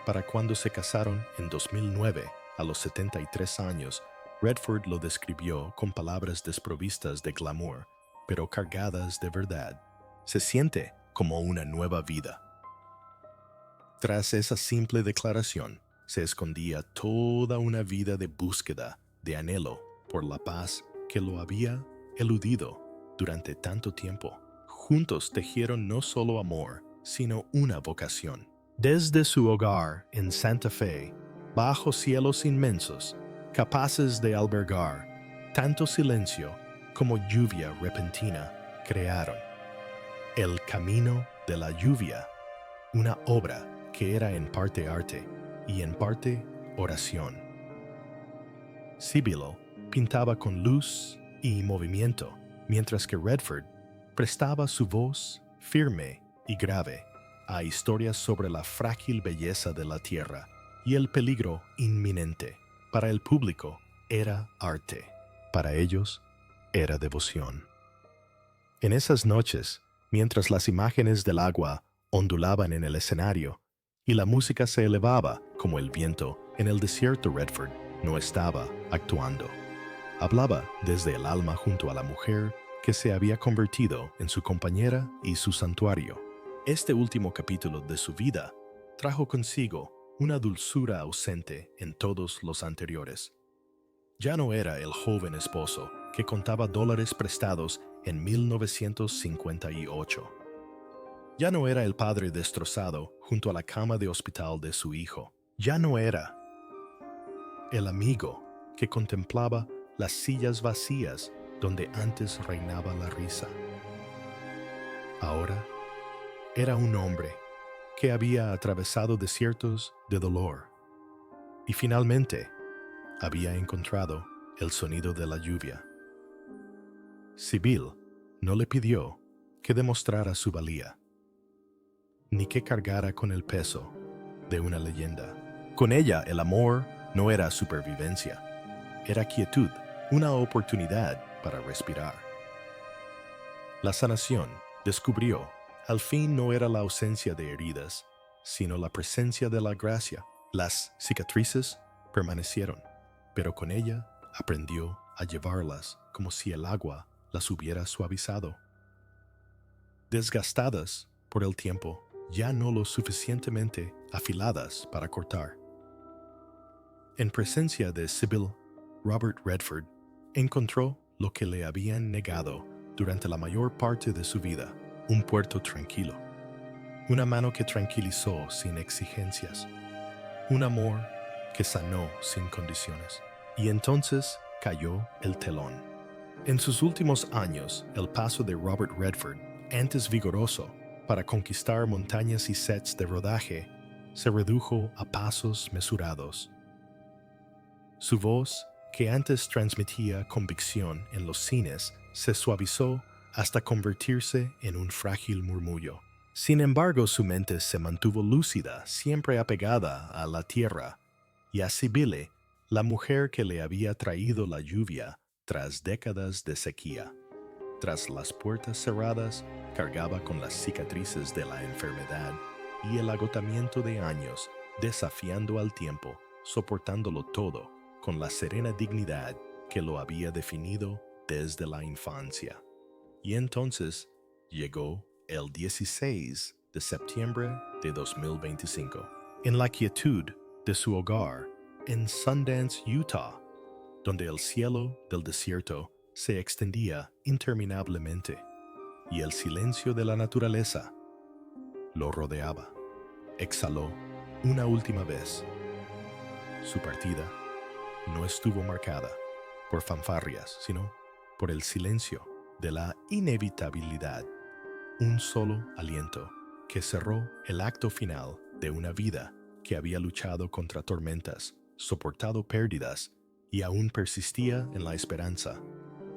Para cuando se casaron en 2009, a los 73 años, Redford lo describió con palabras desprovistas de glamour, pero cargadas de verdad. Se siente como una nueva vida. Tras esa simple declaración, se escondía toda una vida de búsqueda, de anhelo por la paz que lo había eludido durante tanto tiempo. Juntos tejieron no solo amor, sino una vocación. Desde su hogar en Santa Fe, bajo cielos inmensos, capaces de albergar tanto silencio como lluvia repentina, crearon El Camino de la Lluvia, una obra que era en parte arte y en parte oración. Sibylle pintaba con luz y movimiento, mientras que Redford prestaba su voz firme y grave a historias sobre la frágil belleza de la tierra y el peligro inminente. Para el público era arte, para ellos era devoción. En esas noches, mientras las imágenes del agua ondulaban en el escenario y la música se elevaba como el viento en el desierto, Redford no estaba actuando. Hablaba desde el alma junto a la mujer que se había convertido en su compañera y su santuario. Este último capítulo de su vida trajo consigo una dulzura ausente en todos los anteriores. Ya no era el joven esposo que contaba dólares prestados en 1958. Ya no era el padre destrozado junto a la cama de hospital de su hijo. Ya no era el amigo que contemplaba las sillas vacías donde antes reinaba la risa. Ahora era un hombre que había atravesado desiertos de dolor y finalmente había encontrado el sonido de la lluvia. Sibyl no le pidió que demostrara su valía, ni que cargara con el peso de una leyenda. Con ella el amor no era supervivencia, era quietud, una oportunidad para respirar. La sanación, descubrió, al fin no era la ausencia de heridas, sino la presencia de la gracia. Las cicatrices permanecieron, pero con ella aprendió a llevarlas como si el agua las hubiera suavizado. Desgastadas por el tiempo, ya no lo suficientemente afiladas para cortar. En presencia de Sibyl, Robert Redford encontró lo que le habían negado durante la mayor parte de su vida: un puerto tranquilo, una mano que tranquilizó sin exigencias, un amor que sanó sin condiciones. Y entonces cayó el telón. En sus últimos años, el paso de Robert Redford, antes vigoroso para conquistar montañas y sets de rodaje, se redujo a pasos mesurados. Su voz, que antes transmitía convicción en los cines, se suavizó hasta convertirse en un frágil murmullo. Sin embargo, su mente se mantuvo lúcida, siempre apegada a la tierra, y a Sibylle, la mujer que le había traído la lluvia tras décadas de sequía. Tras las puertas cerradas, cargaba con las cicatrices de la enfermedad y el agotamiento de años, desafiando al tiempo, soportándolo todo, con la serena dignidad que lo había definido desde la infancia. Y entonces llegó el 16 de septiembre de 2025, en la quietud de su hogar en Sundance, Utah, donde el cielo del desierto se extendía interminablemente y el silencio de la naturaleza lo rodeaba. Exhaló una última vez. Su partida no estuvo marcada por fanfarrias, sino por el silencio de la inevitabilidad. Un solo aliento que cerró el acto final de una vida que había luchado contra tormentas, soportado pérdidas y aún persistía en la esperanza.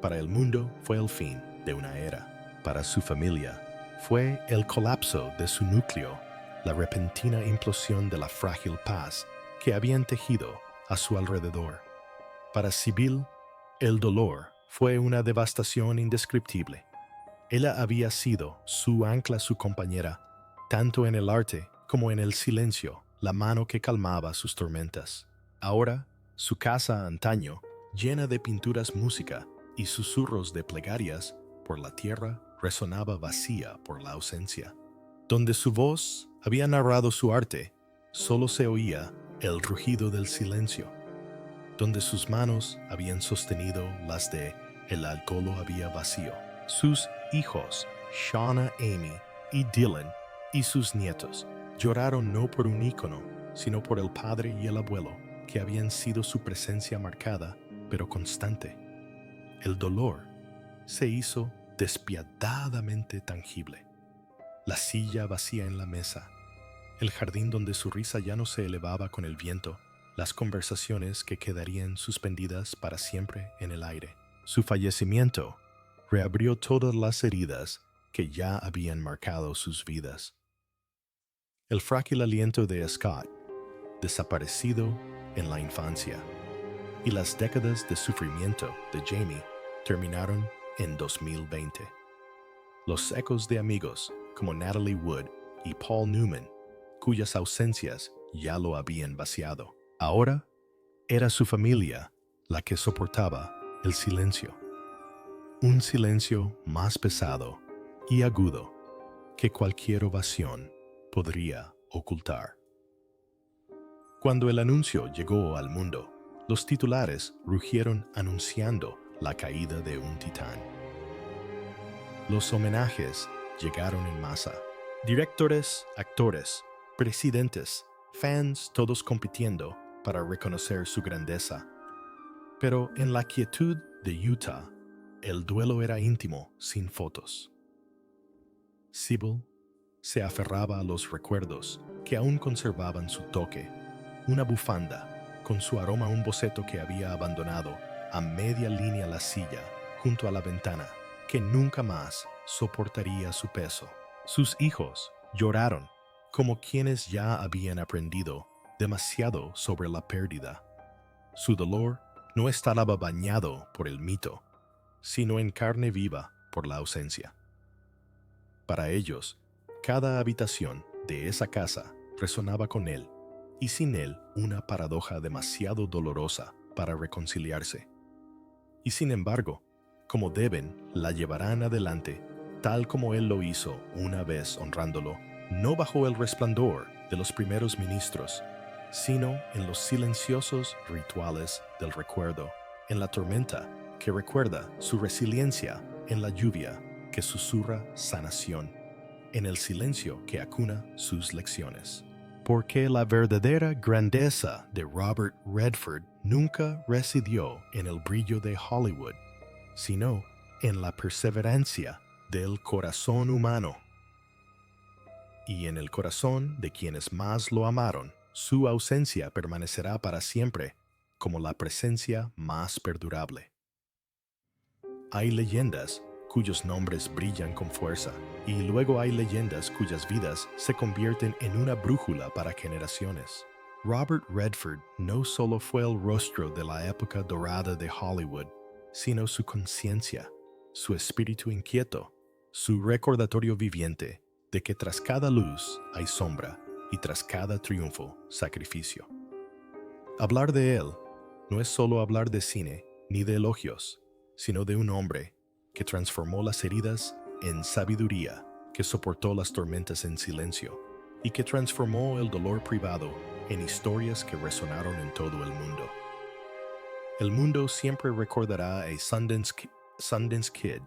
Para el mundo fue el fin de una era. Para su familia fue el colapso de su núcleo, la repentina implosión de la frágil paz que habían tejido a su alrededor. Para Sibyl, el dolor fue una devastación indescriptible. Ella había sido su ancla, su compañera, tanto en el arte como en el silencio, la mano que calmaba sus tormentas. Ahora, su casa antaño, llena de pinturas, música y susurros de plegarias por la tierra, resonaba vacía por la ausencia. Donde su voz había narrado su arte, solo se oía el rugido del silencio. Donde sus manos habían sostenido las de el alcohol había vacío. Sus hijos, Shauna, Amy y Dylan, y sus nietos, lloraron no por un ícono, sino por el padre y el abuelo, que habían sido su presencia marcada, pero constante. El dolor se hizo despiadadamente tangible. La silla vacía en la mesa, el jardín donde su risa ya no se elevaba con el viento, las conversaciones que quedarían suspendidas para siempre en el aire. Su fallecimiento reabrió todas las heridas que ya habían marcado sus vidas. El frágil aliento de Scott, desaparecido en la infancia, y las décadas de sufrimiento de Jamie terminaron en 2020. Los ecos de amigos como Natalie Wood y Paul Newman, cuyas ausencias ya lo habían vaciado. Ahora era su familia la que soportaba el silencio. un silencio más pesado y agudo que cualquier ovación podría ocultar. Cuando el anuncio llegó al mundo, los titulares rugieron anunciando la caída de un titán. Los homenajes llegaron en masa. Directores, actores, presidentes, fans, todos compitiendo para reconocer su grandeza. Pero en la quietud de Utah, el duelo era íntimo, sin fotos. Sybil se aferraba a los recuerdos que aún conservaban su toque, una bufanda con su aroma, un boceto que había abandonado a media línea la silla junto a la ventana, que nunca más soportaría su peso. Sus hijos lloraron como quienes ya habían aprendido demasiado sobre la pérdida. Su dolor no estaba bañado por el mito, sino en carne viva por la ausencia. Para ellos, cada habitación de esa casa resonaba con él, y sin él una paradoja demasiado dolorosa para reconciliarse. Y sin embargo, como deben, la llevarán adelante, tal como él lo hizo una vez honrándolo, no bajo el resplandor de los primeros ministros, sino en los silenciosos rituales del recuerdo, en la tormenta que recuerda su resiliencia, en la lluvia que susurra sanación, en el silencio que acuna sus lecciones. Porque la verdadera grandeza de Robert Redford nunca residió en el brillo de Hollywood, sino en la perseverancia del corazón humano. Y en el corazón de quienes más lo amaron, su ausencia permanecerá para siempre como la presencia más perdurable. Hay leyendas cuyos nombres brillan con fuerza, y luego hay leyendas cuyas vidas se convierten en una brújula para generaciones. Robert Redford no solo fue el rostro de la época dorada de Hollywood, sino su conciencia, su espíritu inquieto, su recordatorio viviente de que tras cada luz hay sombra y tras cada triunfo, sacrificio. Hablar de él no es solo hablar de cine ni de elogios, sino de un hombre que transformó las heridas en sabiduría, que soportó las tormentas en silencio y que transformó el dolor privado en historias que resonaron en todo el mundo. El mundo siempre recordará a Sundance Kid,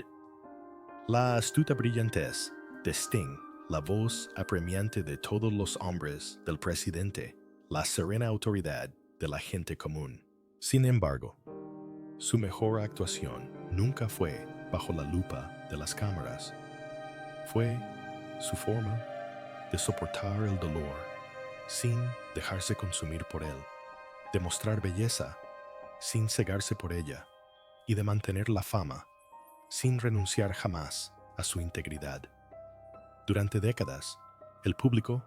la astuta brillantez de Sting, la voz apremiante de todos los hombres del presidente, la serena autoridad de la gente común. Sin embargo, su mejor actuación nunca fue bajo la lupa de las cámaras. Fue su forma de soportar el dolor sin dejarse consumir por él, de mostrar belleza sin cegarse por ella y de mantener la fama sin renunciar jamás a su integridad. Durante décadas, el público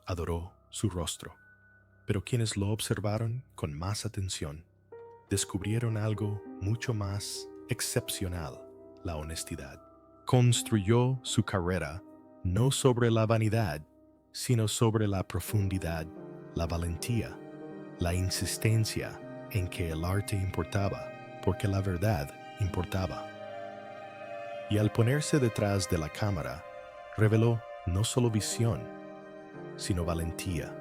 adoró su rostro, pero quienes lo observaron con más atención descubrieron algo mucho más excepcional: la honestidad. Construyó su carrera no sobre la vanidad, sino sobre la profundidad, la valentía, la insistencia en que el arte importaba, porque la verdad importaba. Y al ponerse detrás de la cámara, reveló no solo visión, sino valentía.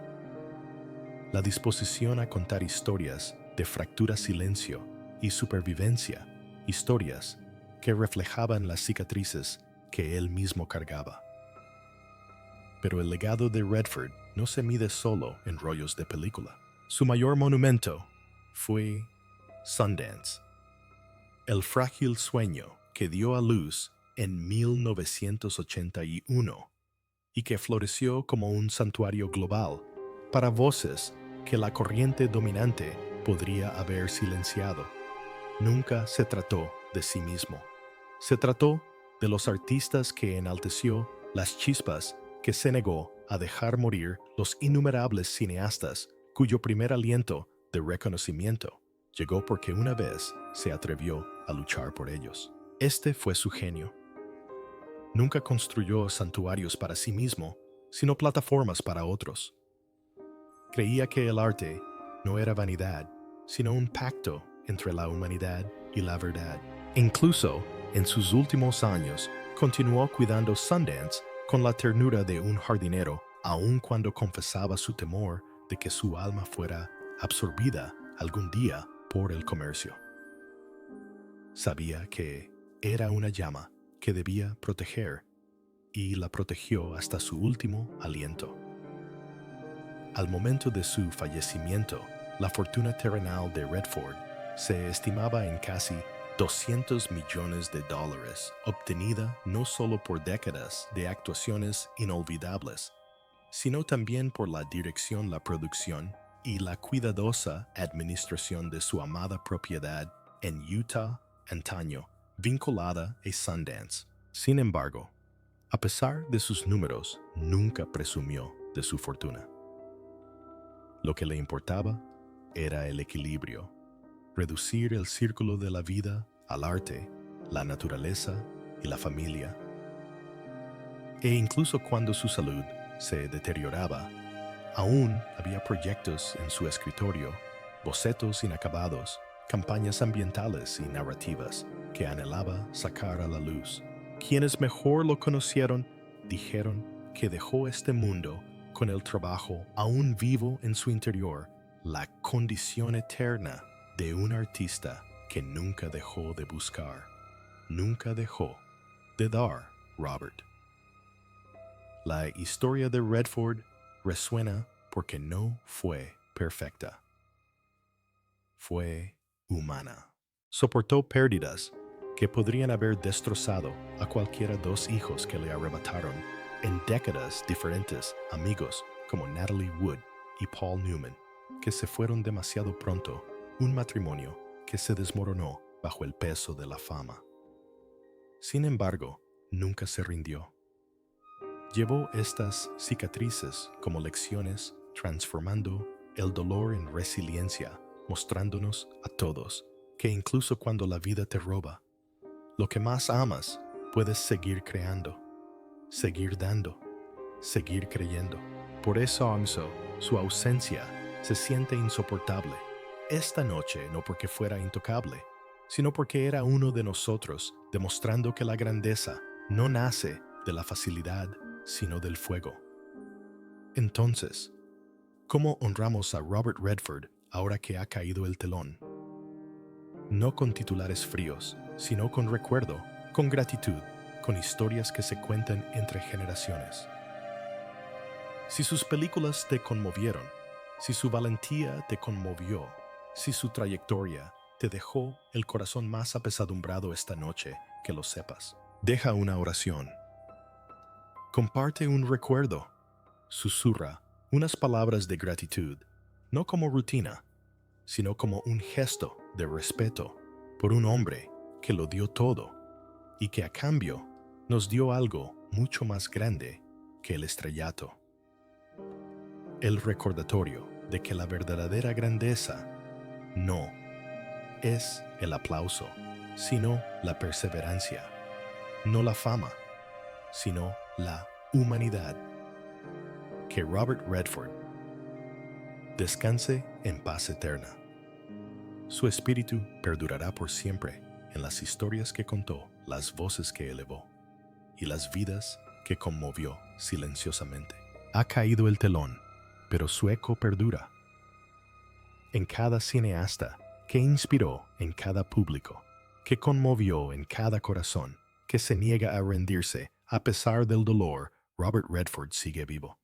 La disposición a contar historias de fractura, silencio y supervivencia, historias que reflejaban las cicatrices que él mismo cargaba. Pero el legado de Redford no se mide solo en rollos de película. Su mayor monumento fue Sundance, el frágil sueño que dio a luz en 1981 y que floreció como un santuario global para voces que la corriente dominante podría haber silenciado. Nunca se trató de sí mismo. Se trató de los artistas que enalteció, las chispas que se negó a dejar morir, los innumerables cineastas cuyo primer aliento de reconocimiento llegó porque una vez se atrevió a luchar por ellos. Este fue su genio. Nunca construyó santuarios para sí mismo, sino plataformas para otros. Creía que el arte no era vanidad, sino un pacto entre la humanidad y la verdad. Incluso En sus últimos años, continuó cuidando Sundance con la ternura de un jardinero, aun cuando confesaba su temor de que su alma fuera absorbida algún día por el comercio. Sabía que era una llama que debía proteger y la protegió hasta su último aliento. Al momento de su fallecimiento, la fortuna terrenal de Redford se estimaba en casi $200 millones, obtenida no solo por décadas de actuaciones inolvidables, sino también por la dirección, la producción y la cuidadosa administración de su amada propiedad en Utah, antaño vinculada a Sundance. Sin embargo, a pesar de sus números, nunca presumió de su fortuna. Lo que le importaba era el equilibrio, reducir el círculo de la vida al arte, la naturaleza y la familia. E incluso cuando su salud se deterioraba, aún había proyectos en su escritorio, bocetos inacabados, campañas ambientales y narrativas que anhelaba sacar a la luz. Quienes mejor lo conocieron dijeron que dejó este mundo con el trabajo aún vivo en su interior, la condición eterna de un artista que nunca dejó de buscar, nunca dejó de dar, Robert. La historia de Redford resuena porque no fue perfecta. Fue humana. Soportó pérdidas que podrían haber destrozado a cualquiera dos hijos que le arrebataron en décadas diferentes, amigos como Natalie Wood y Paul Newman, que se fueron demasiado pronto, un matrimonio que se desmoronó bajo el peso de la fama. Sin embargo, nunca se rindió. Llevó estas cicatrices como lecciones, transformando el dolor en resiliencia, mostrándonos a todos que incluso cuando la vida te roba, lo que más amas, puedes seguir creando, seguir dando, seguir creyendo. Por eso, Angso, su ausencia se siente insoportable. Esta noche no porque fuera intocable, sino porque era uno de nosotros, demostrando que la grandeza no nace de la facilidad, sino del fuego. Entonces, ¿cómo honramos a Robert Redford ahora que ha caído el telón? No con titulares fríos, sino con recuerdo, con gratitud, con historias que se cuentan entre generaciones. Si sus películas te conmovieron, si su valentía te conmovió, si su trayectoria te dejó el corazón más apesadumbrado esta noche, que lo sepas. Deja una oración. Comparte un recuerdo. Susurra unas palabras de gratitud, no como rutina, sino como un gesto de respeto por un hombre que lo dio todo y que a cambio nos dio algo mucho más grande que el estrellato. El recordatorio de que la verdadera grandeza no es el aplauso, sino la perseverancia, no la fama, sino la humanidad. Que Robert Redford descanse en paz eterna. Su espíritu perdurará por siempre en las historias que contó, las voces que elevó y las vidas que conmovió silenciosamente. Ha caído el telón, pero su eco perdura. En cada cineasta que inspiró en cada público, que conmovió en cada corazón, que se niega a rendirse a pesar del dolor, Robert Redford sigue vivo.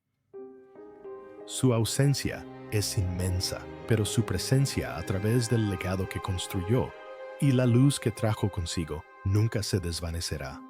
Su ausencia es inmensa, pero su presencia a través del legado que construyó y la luz que trajo consigo nunca se desvanecerá.